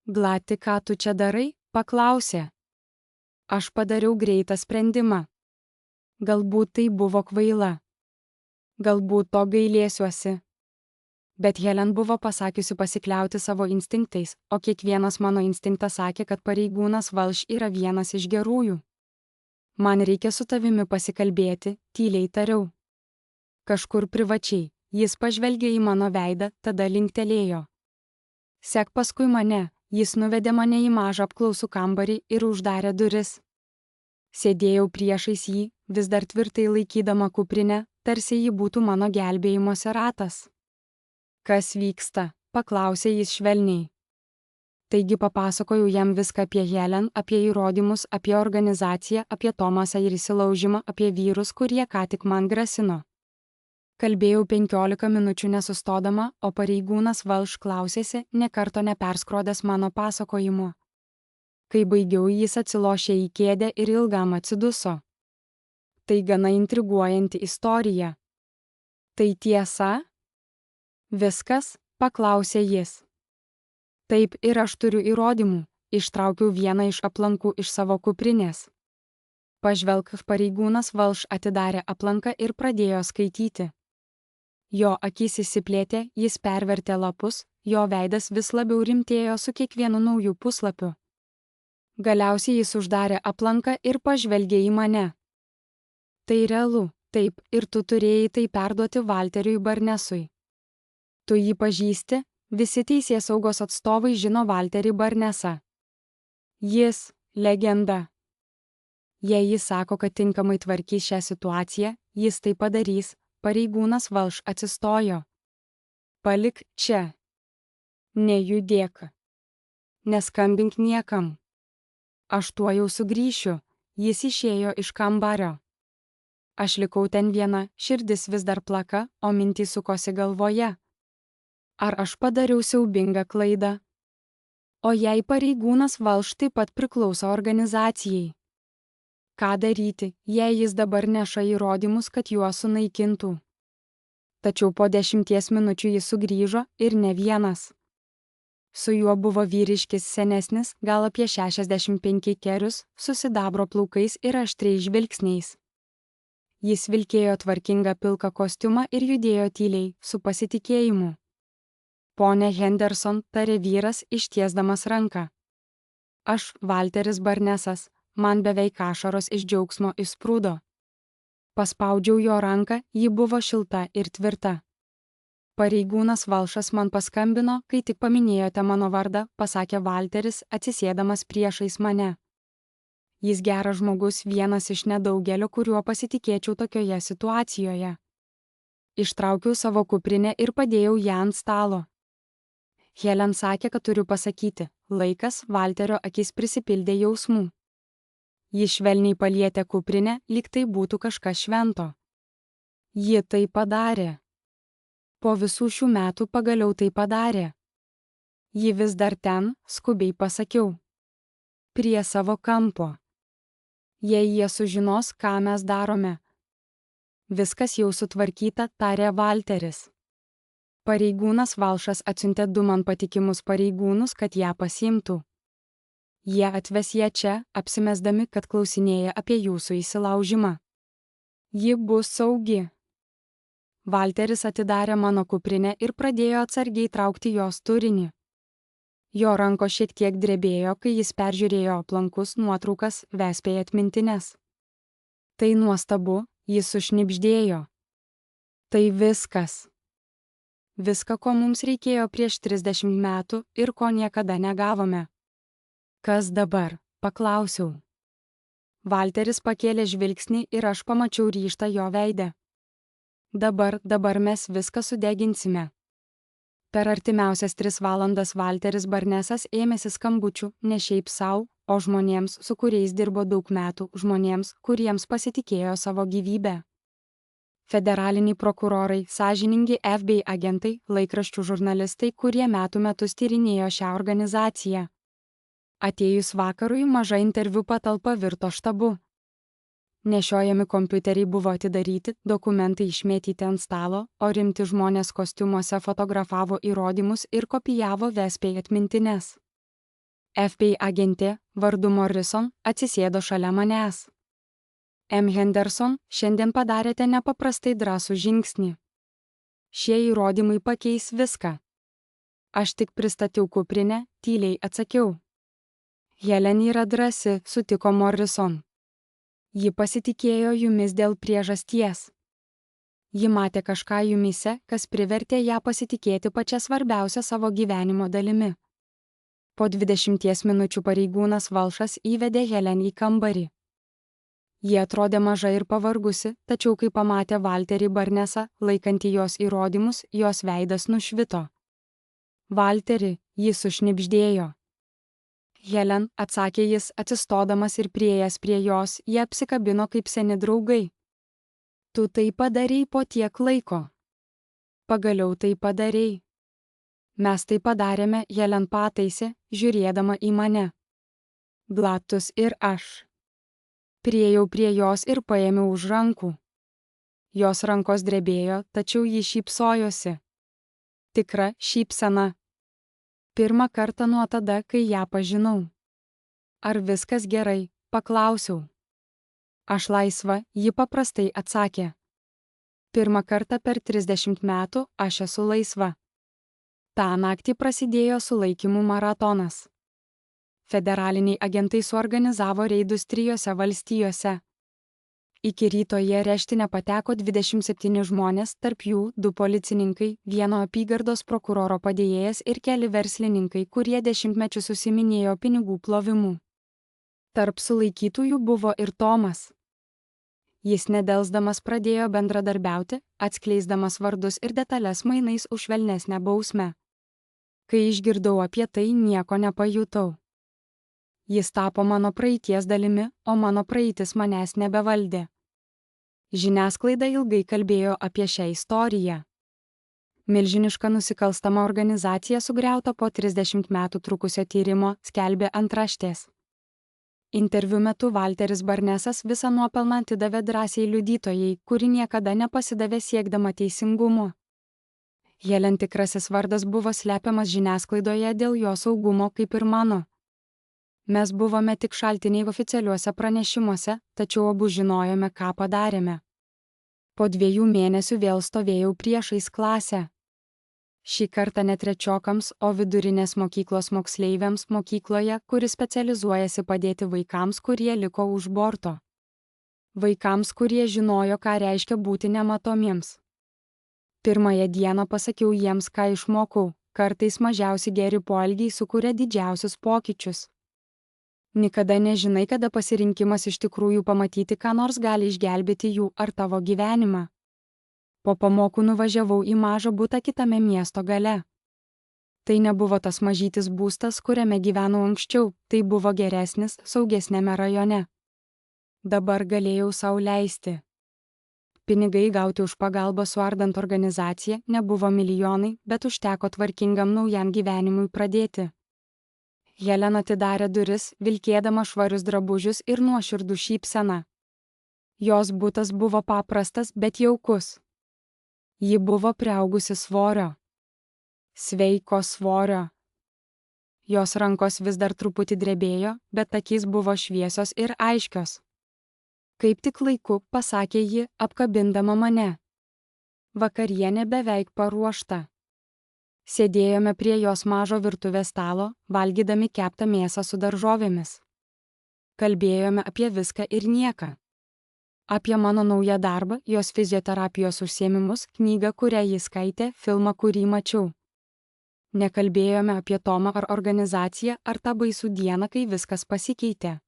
[SPEAKER 1] Glati, ką tu čia darai? Paklausė. Aš padariau greitą sprendimą. Galbūt tai buvo kvaila. Galbūt to gailėsiuosi. Bet Helen buvo pasakiusi pasikliauti savo instinktais, o kiekvienas mano instinktas sakė, kad pareigūnas Walsh yra vienas iš gerųjų. Man reikia su tavimi pasikalbėti, tyliai tariau. Kažkur privačiai, jis pažvelgė į mano veidą, tada linktelėjo. Sek paskui mane, jis nuvedė mane į mažą apklausų kambarį ir uždarė duris. Sėdėjau priešais jį, vis dar tvirtai laikydama kuprinę, tarsi ji būtų mano gelbėjimosi ratas. Kas vyksta? Paklausė jis švelniai. Taigi papasakojau jam viską apie Helen, apie įrodymus, apie organizaciją, apie Tomasą ir įsilaužimą, apie vyrus, kurie ką tik man grasino. Kalbėjau 15 minučių nesustodama, o pareigūnas Walsh klausėsi, nė karto neperskrodęs mano pasakojimo. Kai baigiau, jis atsilošė į kėdę ir ilgam atsiduso. Tai gana intriguojanti istorija. Tai tiesa? Viskas? Paklausė jis. Taip, ir aš turiu įrodymų. Ištraukiau vieną iš aplankų iš savo kuprinės. Pažvelk, pareigūnas Walsh atidarė aplanką ir pradėjo skaityti. Jo akys įsiplėtė, jis pervertė lapus, jo veidas vis labiau rimtėjo su kiekvienu nauju puslapiu. Galiausiai jis uždarė aplanką ir pažvelgė į mane. Tai realu, taip, ir tu turėjai tai perduoti Walteriui Barnesui. Tu jį pažįsti? Visi teisėsaugos atstovai žino Walterį Barnesą. Jis – legenda. Jei jis sako, kad tinkamai tvarkys šią situaciją, jis tai padarys. Pareigūnas Walsh atsistojo. Palik čia. Nejudėk. Neskambink niekam. Aš tuojau sugrįšiu. Jis išėjo iš kambario. Aš likau ten viena, širdis vis dar plaka, o mintys sukosi galvoje. Ar aš padariau siaubingą klaidą? O jei pareigūnas Walsh taip pat priklauso organizacijai? Ką daryti, jei jis dabar neša įrodymus, kad juos sunaikintų? Tačiau po 10 minučių jis sugrįžo ir ne vienas. Su juo buvo vyriškis senesnis, gal apie 65 kerius, su sidabro plaukais ir aštriais žvilgsniais. Jis vilkėjo tvarkingą pilką kostiumą ir judėjo tyliai, su pasitikėjimu. Pone Henderson, tarė vyras, ištiesdamas ranką. Aš, Walteris Barnesas, man beveik ašaros iš džiaugsmo išsprūdo. Paspaudžiau jo ranką, ji buvo šilta ir tvirta. Pareigūnas Valšas man paskambino, kai tik paminėjote mano vardą, pasakė Walteris, atsisėdamas priešais mane. Jis geras žmogus, vienas iš nedaugelio, kuriuo pasitikėčiau tokioje situacijoje. Ištraukiau savo kuprinę ir padėjau ją ant stalo. Helen sakė, kad turiu pasakyti. Laikas, Walterio akis prisipildė jausmų. Ji švelniai palietė kuprinę, lyg tai būtų kažkas švento. Ji tai padarė. Po visų šių metų pagaliau tai padarė. Ji vis dar ten, skubiai pasakiau. Prie savo kampo. Jei jie sužinos, ką mes darome. Viskas jau sutvarkyta, tarė Walteris. Pareigūnas Valšas atsiuntė 2 man patikimus pareigūnus, kad ją pasiimtų. Jie atves ją čia, apsimesdami, kad klausinėja apie jūsų įsilaužimą. Ji bus saugi. Walteris atidarė mano kuprinę ir pradėjo atsargiai traukti jos turinį. Jo ranko šiek tiek drebėjo, kai jis peržiūrėjo aplankus, nuotraukas, vespėj atmintines. Tai nuostabu, jis sušnibždėjo. Tai viskas. Viską, ko mums reikėjo prieš 30 metų ir ko niekada negavome. Kas dabar? Paklausiau. Walteris pakėlė žvilgsnį ir aš pamačiau ryžtą jo veidę. Dabar mes viską sudeginsime. Per artimiausias 3 valandas Walteris Barnesas ėmėsi skambučių, ne šiaip sau, o žmonėms, su kuriais dirbo daug metų, žmonėms, kuriems pasitikėjo savo gyvybę. Federaliniai prokurorai, sąžiningi FBI agentai, laikraščių žurnalistai, kurie metų metus tyrinėjo šią organizaciją. Atėjus vakarui, maža interviu patalpa virto štabu. Nešiojami kompiuteriai buvo atidaryti, dokumentai išmėtyti ant stalo, o rimti žmonės kostiumuose fotografavo įrodymus ir kopijavo vespėj atmintines. FBI agentė, vardu Morrison, atsisėdo šalia manęs. M. Henderson, šiandien padarėte nepaprastai drąsų žingsnį. Šie įrodymai pakeis viską. Aš tik pristačiau kuprinę, tyliai atsakiau. Helen yra drąsi, sutiko Morrison. Ji pasitikėjo jumis dėl priežasties. Ji matė kažką jumise, kas privertė ją pasitikėti pačia svarbiausia savo gyvenimo dalimi. Po 20 minučių pareigūnas Valšas įvedė Helen į kambarį. Ji atrodė maža ir pavargusi, tačiau kai pamatė Walterį Barnesą, laikantį jos įrodymus, jos veidas nušvito. Walterį, jis sušnibždėjo. Helen, atsakė jis, atsistodamas ir priėjęs prie jos, jie apsikabino kaip seni draugai. Tu tai padarei po tiek laiko. Pagaliau tai padarei. Mes tai padarėme, Helen pataisė, žiūrėdama į mane. Blatus ir aš. Priėjau prie jos ir paėmiau už rankų. Jos rankos drebėjo, tačiau ji šypsojosi. Tikra šypsena. Pirmą kartą nuo tada, kai ją pažinau. Ar viskas gerai? Paklausiau. Aš laisva, ji paprastai atsakė. Pirmą kartą per 30 metų aš esu laisva. Ta naktį prasidėjo sulaikymų maratonas. Federaliniai agentai suorganizavo reidus 3 valstijose. Iki ryto jie areštinę pateko 27 žmonės, tarp jų 2 policininkai, 1 apygardos prokuroro padėjėjas ir keli verslininkai, kurie dešimtmečius užsiiminėjo pinigų plovimu. Tarp sulaikytųjų buvo ir Tomas. Jis nedelsdamas pradėjo bendradarbiauti, atskleisdamas vardus ir detalės mainais už švelnesnę bausmę. Kai išgirdau apie tai, nieko nepajutau. Jis tapo mano praeities dalimi, o mano praeitis manęs nebevaldė. Žiniasklaida ilgai kalbėjo apie šią istoriją. Milžiniška nusikalstama organizacija sugriauta po 30 metų trukusio tyrimo, skelbė antraštės. Interviu metu Walteris Barnesas visą nuopelną atidavė drąsiai liudytojai, kuri niekada nepasidavė siekdama teisingumo. Helen tikrasis vardas buvo slepiamas žiniasklaidoje dėl jo saugumo kaip ir mano. Mes buvome tik šaltiniai oficialiuose pranešimuose, tačiau abu žinojome, ką padarėme. Po 2 mėnesių vėl stovėjau priešais klasę. Šį kartą ne trečiokams, o vidurinės mokyklos moksleiviams mokykloje, kuri specializuojasi padėti vaikams, kurie liko už borto. Vaikams, kurie žinojo, ką reiškia būti nematomiems. Pirmąją dieną pasakiau jiems, ką išmokau, kartais mažiausi geri poelgiai sukuria didžiausius pokyčius. Niekada nežinai, kada pasirinkimas iš tikrųjų pamatyti, ką nors gali išgelbėti jų ar tavo gyvenimą. Po pamokų nuvažiavau į mažą butą kitame miesto gale. Tai nebuvo tas mažytis būstas, kuriame gyvenau anksčiau, tai buvo geresnis, saugesnėme rajone. Dabar galėjau sau leisti. Pinigai gauti už pagalbą suardant organizaciją nebuvo milijonai, bet užteko tvarkingam naujam gyvenimui pradėti. Helen atidarė duris, vilkėdama švarius drabužius ir nuoširdų šypseną. Jos butas buvo paprastas, bet jaukus. Ji buvo priaugusi svorio. Sveiko svorio. Jos rankos vis dar truputį drebėjo, bet akys buvo šviesios ir aiškios. Kaip tik laiku, pasakė ji, apkabindama mane. Vakarienė beveik paruošta. Sėdėjome prie jos mažo virtuvės stalo, valgydami keptą mėsą su daržovėmis. Kalbėjome apie viską ir nieką. Apie mano naują darbą, jos fizioterapijos užsiėmimus, knygą, kurią jis skaitė, filmą, kurį mačiau. Nekalbėjome apie Tomą ar organizaciją, ar tą baisų dieną, kai viskas pasikeitė.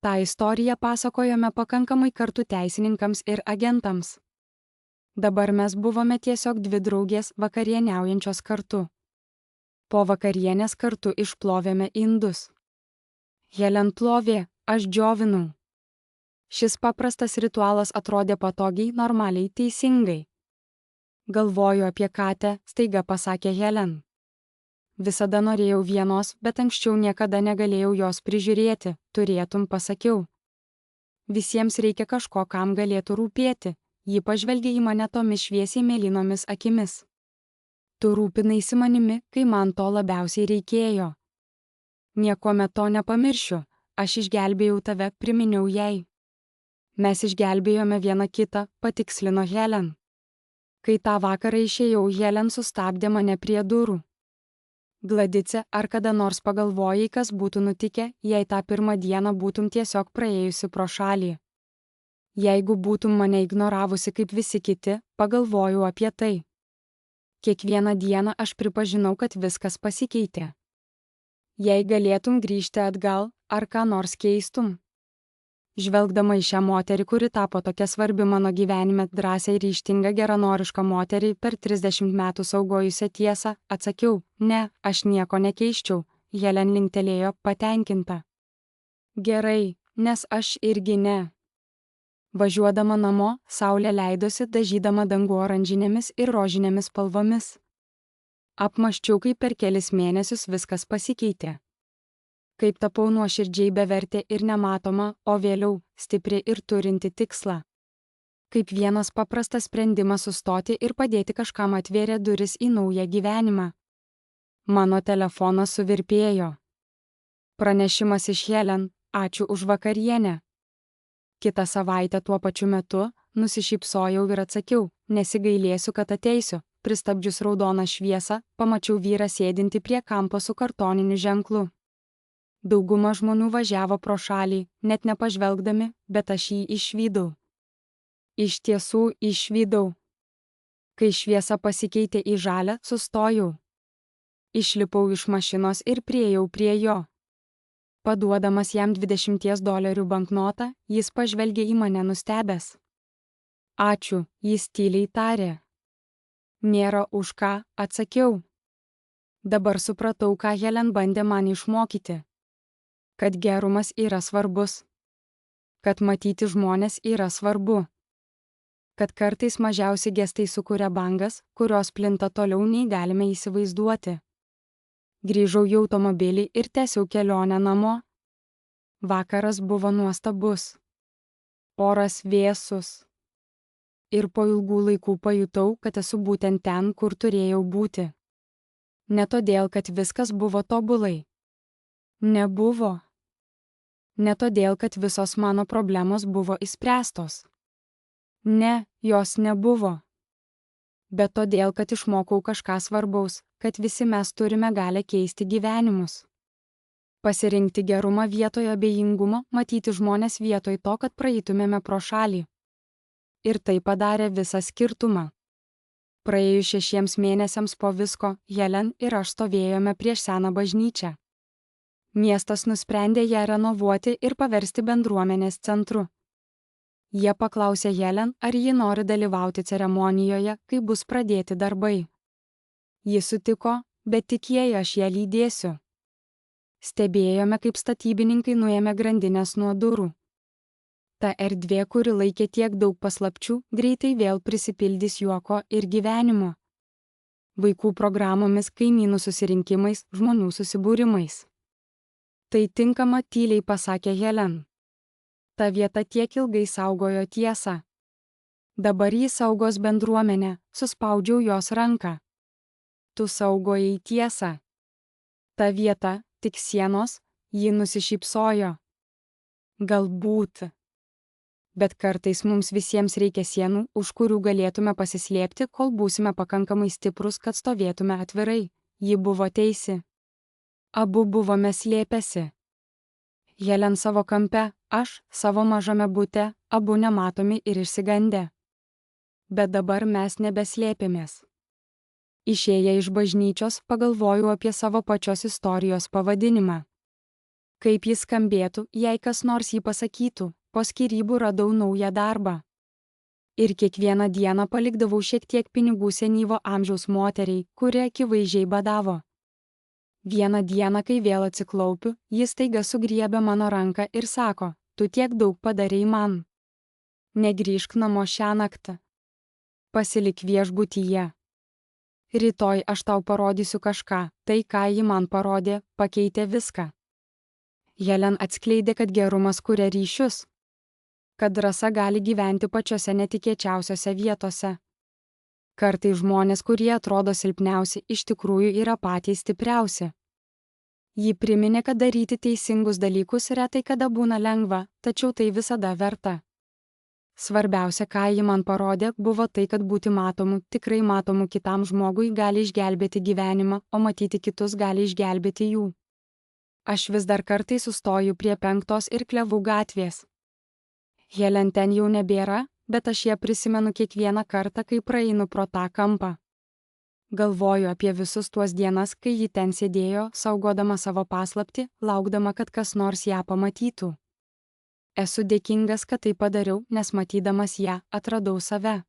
[SPEAKER 1] Ta istoriją pasakojome pakankamai kartų teisininkams ir agentams. Dabar mes buvome tiesiog 2 draugės vakarieniaujančios kartu. Po vakarienės kartu išplovėme indus. Helen plovė, aš džiovinau. Šis paprastas ritualas atrodė patogiai, normaliai, teisingai. Galvoju apie katę, staiga pasakė Helen. Visada norėjau vienos, bet anksčiau niekada negalėjau jos prižiūrėti, turėtum, pasakiau. Visiems reikia kažko, kam galėtų rūpėti. Ji pažvelgė į mane tomis šviesiai mėlynomis akimis. Tu rūpinaisi manimi, kai man to labiausiai reikėjo. Niekuomet to nepamiršiu, aš išgelbėjau tave, priminiau jai. Mes išgelbėjome vieną kitą, patikslino Helen. Kai tą vakarą išėjau, Helen sustabdė mane prie durų. Gladice, ar kada nors pagalvojai, kas būtų nutikę, jei tą pirmą dieną būtum tiesiog praėjusi pro šalį? Jeigu būtum mane ignoravusi kaip visi kiti, pagalvojau apie tai. Kiekvieną dieną aš pripažinau, kad viskas pasikeitė. Jei galėtum grįžti atgal, ar ką nors keistum? Žvelgdama į šią moterį, kuri tapo tokia svarbi mano gyvenime, drąsiai ryžtinga geranoriška moteriai per 30 metų saugojusią tiesą, atsakiau, ne, aš nieko nekeiščiau. Helen linktelėjo, patenkinta. Gerai, nes aš irgi ne. Važiuodama namo, saulė leidosi, dažydama dangų oranžinėmis ir rožinėmis spalvomis. Apmąsčiau, kaip per kelis mėnesius viskas pasikeitė. Kaip tapau nuoširdžiai bevertė ir nematoma, o vėliau stipri ir turinti tikslą. Kaip vienas paprastas sprendimas sustoti ir padėti kažkam atvėrė duris į naują gyvenimą. Mano telefonas suvirpėjo. Pranešimas iš Helen, ačiū už vakarienę. Kitą savaitę tuo pačiu metu nusišypsojau ir atsakiau, nesigailėsiu, kad ateisiu. Pristabdžius raudoną šviesą, pamačiau vyrą sėdintį prie kampo su kartoniniu ženklu. Dauguma žmonių važiavo pro šalį, net nepažvelgdami, bet aš jį išvydau. Iš tiesų išvydau. Kai šviesa pasikeitė į žalią, sustojau. Išlipau iš mašinos ir priėjau prie jo. Paduodamas jam $20 banknotą, jis pažvelgė į mane nustebęs. Ačiū, jis tyliai tarė. Nėra už ką, atsakiau. Dabar supratau, ką Helen bandė man išmokyti. Kad gerumas yra svarbus. Kad matyti žmonės yra svarbu. Kad kartais mažiausi gestai sukuria bangas, kurios plinta toliau nei galime įsivaizduoti. Grįžau į automobilį ir tęsiau kelionę namo. Vakaras buvo nuostabus. Oras vėsus. Ir po ilgų laikų pajutau, kad esu būtent ten, kur turėjau būti. Ne todėl, kad viskas buvo tobulai. Nebuvo. Ne todėl, kad visos mano problemos buvo išspręstos. Ne, jos nebuvo. Bet todėl, kad išmokau kažką svarbaus, kad visi mes turime galę keisti gyvenimus. Pasirinkti gerumą vietoje abejingumo, matyti žmones vietoj to, kad praeitumėme pro šalį. Ir tai padarė visą skirtumą. Praėjus 6 mėnesiams po visko, Helen ir aš stovėjome prieš seną bažnyčią. Miestas nusprendė ją renovuoti ir paversti bendruomenės centru. Jie paklausė Helen, ar ji nori dalyvauti ceremonijoje, kai bus pradėti darbai. Ji sutiko, bet tik jei aš ją lydėsiu. Stebėjome, kaip statybininkai nuėmė grandinės nuo durų. Ta erdvė, kuri laikė tiek daug paslapčių, greitai vėl prisipildys juoko ir gyvenimo. Vaikų programomis, kaimynų susirinkimais, žmonių susibūrimais. Tai tinkama, tyliai pasakė Helen. Ta vieta tiek ilgai saugojo tiesą. Dabar jį saugos bendruomenė, suspaudžiau jos ranką. Tu saugojai tiesą. Ta vieta, tik sienos, ji nusišypsojo. Galbūt. Bet kartais mums visiems reikia sienų, už kurių galėtume pasislėpti, kol būsime pakankamai stiprus, kad stovėtume atvirai. Ji buvo teisi. Abu buvome slėpęsi. Helen savo kampe, aš savo mažame bute, abu nematomi ir išsigandę. Bet dabar mes nebeslėpėmės. Išėję iš bažnyčios, pagalvojau apie savo pačios istorijos pavadinimą. Kaip jis skambėtų, jei kas nors jį pasakytų, po skyrybų radau naują darbą. Ir kiekvieną dieną palikdavau šiek tiek pinigų senyvo amžiaus moteriai, kuri akivaizdžiai badavo. Vieną dieną, kai vėl atsiklaupiu, jis taiga sugriebė mano ranką ir sako, tu tiek daug padarei man. Negrįžk namo šią naktį. Pasilik viešbutyje. Rytoj aš tau parodysiu kažką, tai ką ji man parodė, pakeitė viską. Helen atskleidė, kad gerumas kuria ryšius. Kad drąsa gali gyventi pačiose netikėčiausiose vietose. Kartai žmonės, kurie atrodo silpniausi, iš tikrųjų yra patys stipriausi. Ji priminė, kad daryti teisingus dalykus retai kada būna lengva, tačiau tai visada verta. Svarbiausia, ką ji man parodė, buvo tai, kad būti matomu, tikrai matomu kitam žmogui gali išgelbėti gyvenimą, o matyti kitus gali išgelbėti jų. Aš vis dar kartais sustoju prie 5 ir Klevų gatvės. Helen ten jau nebėra, bet aš ją prisimenu kiekvieną kartą, kai praeinu pro tą kampą. Galvoju apie visus tuos dienas, kai ji ten sėdėjo, saugodama savo paslaptį, laukdama, kad kas nors ją pamatytų. Esu dėkingas, kad tai padariau, nes matydamas ją, atradau save.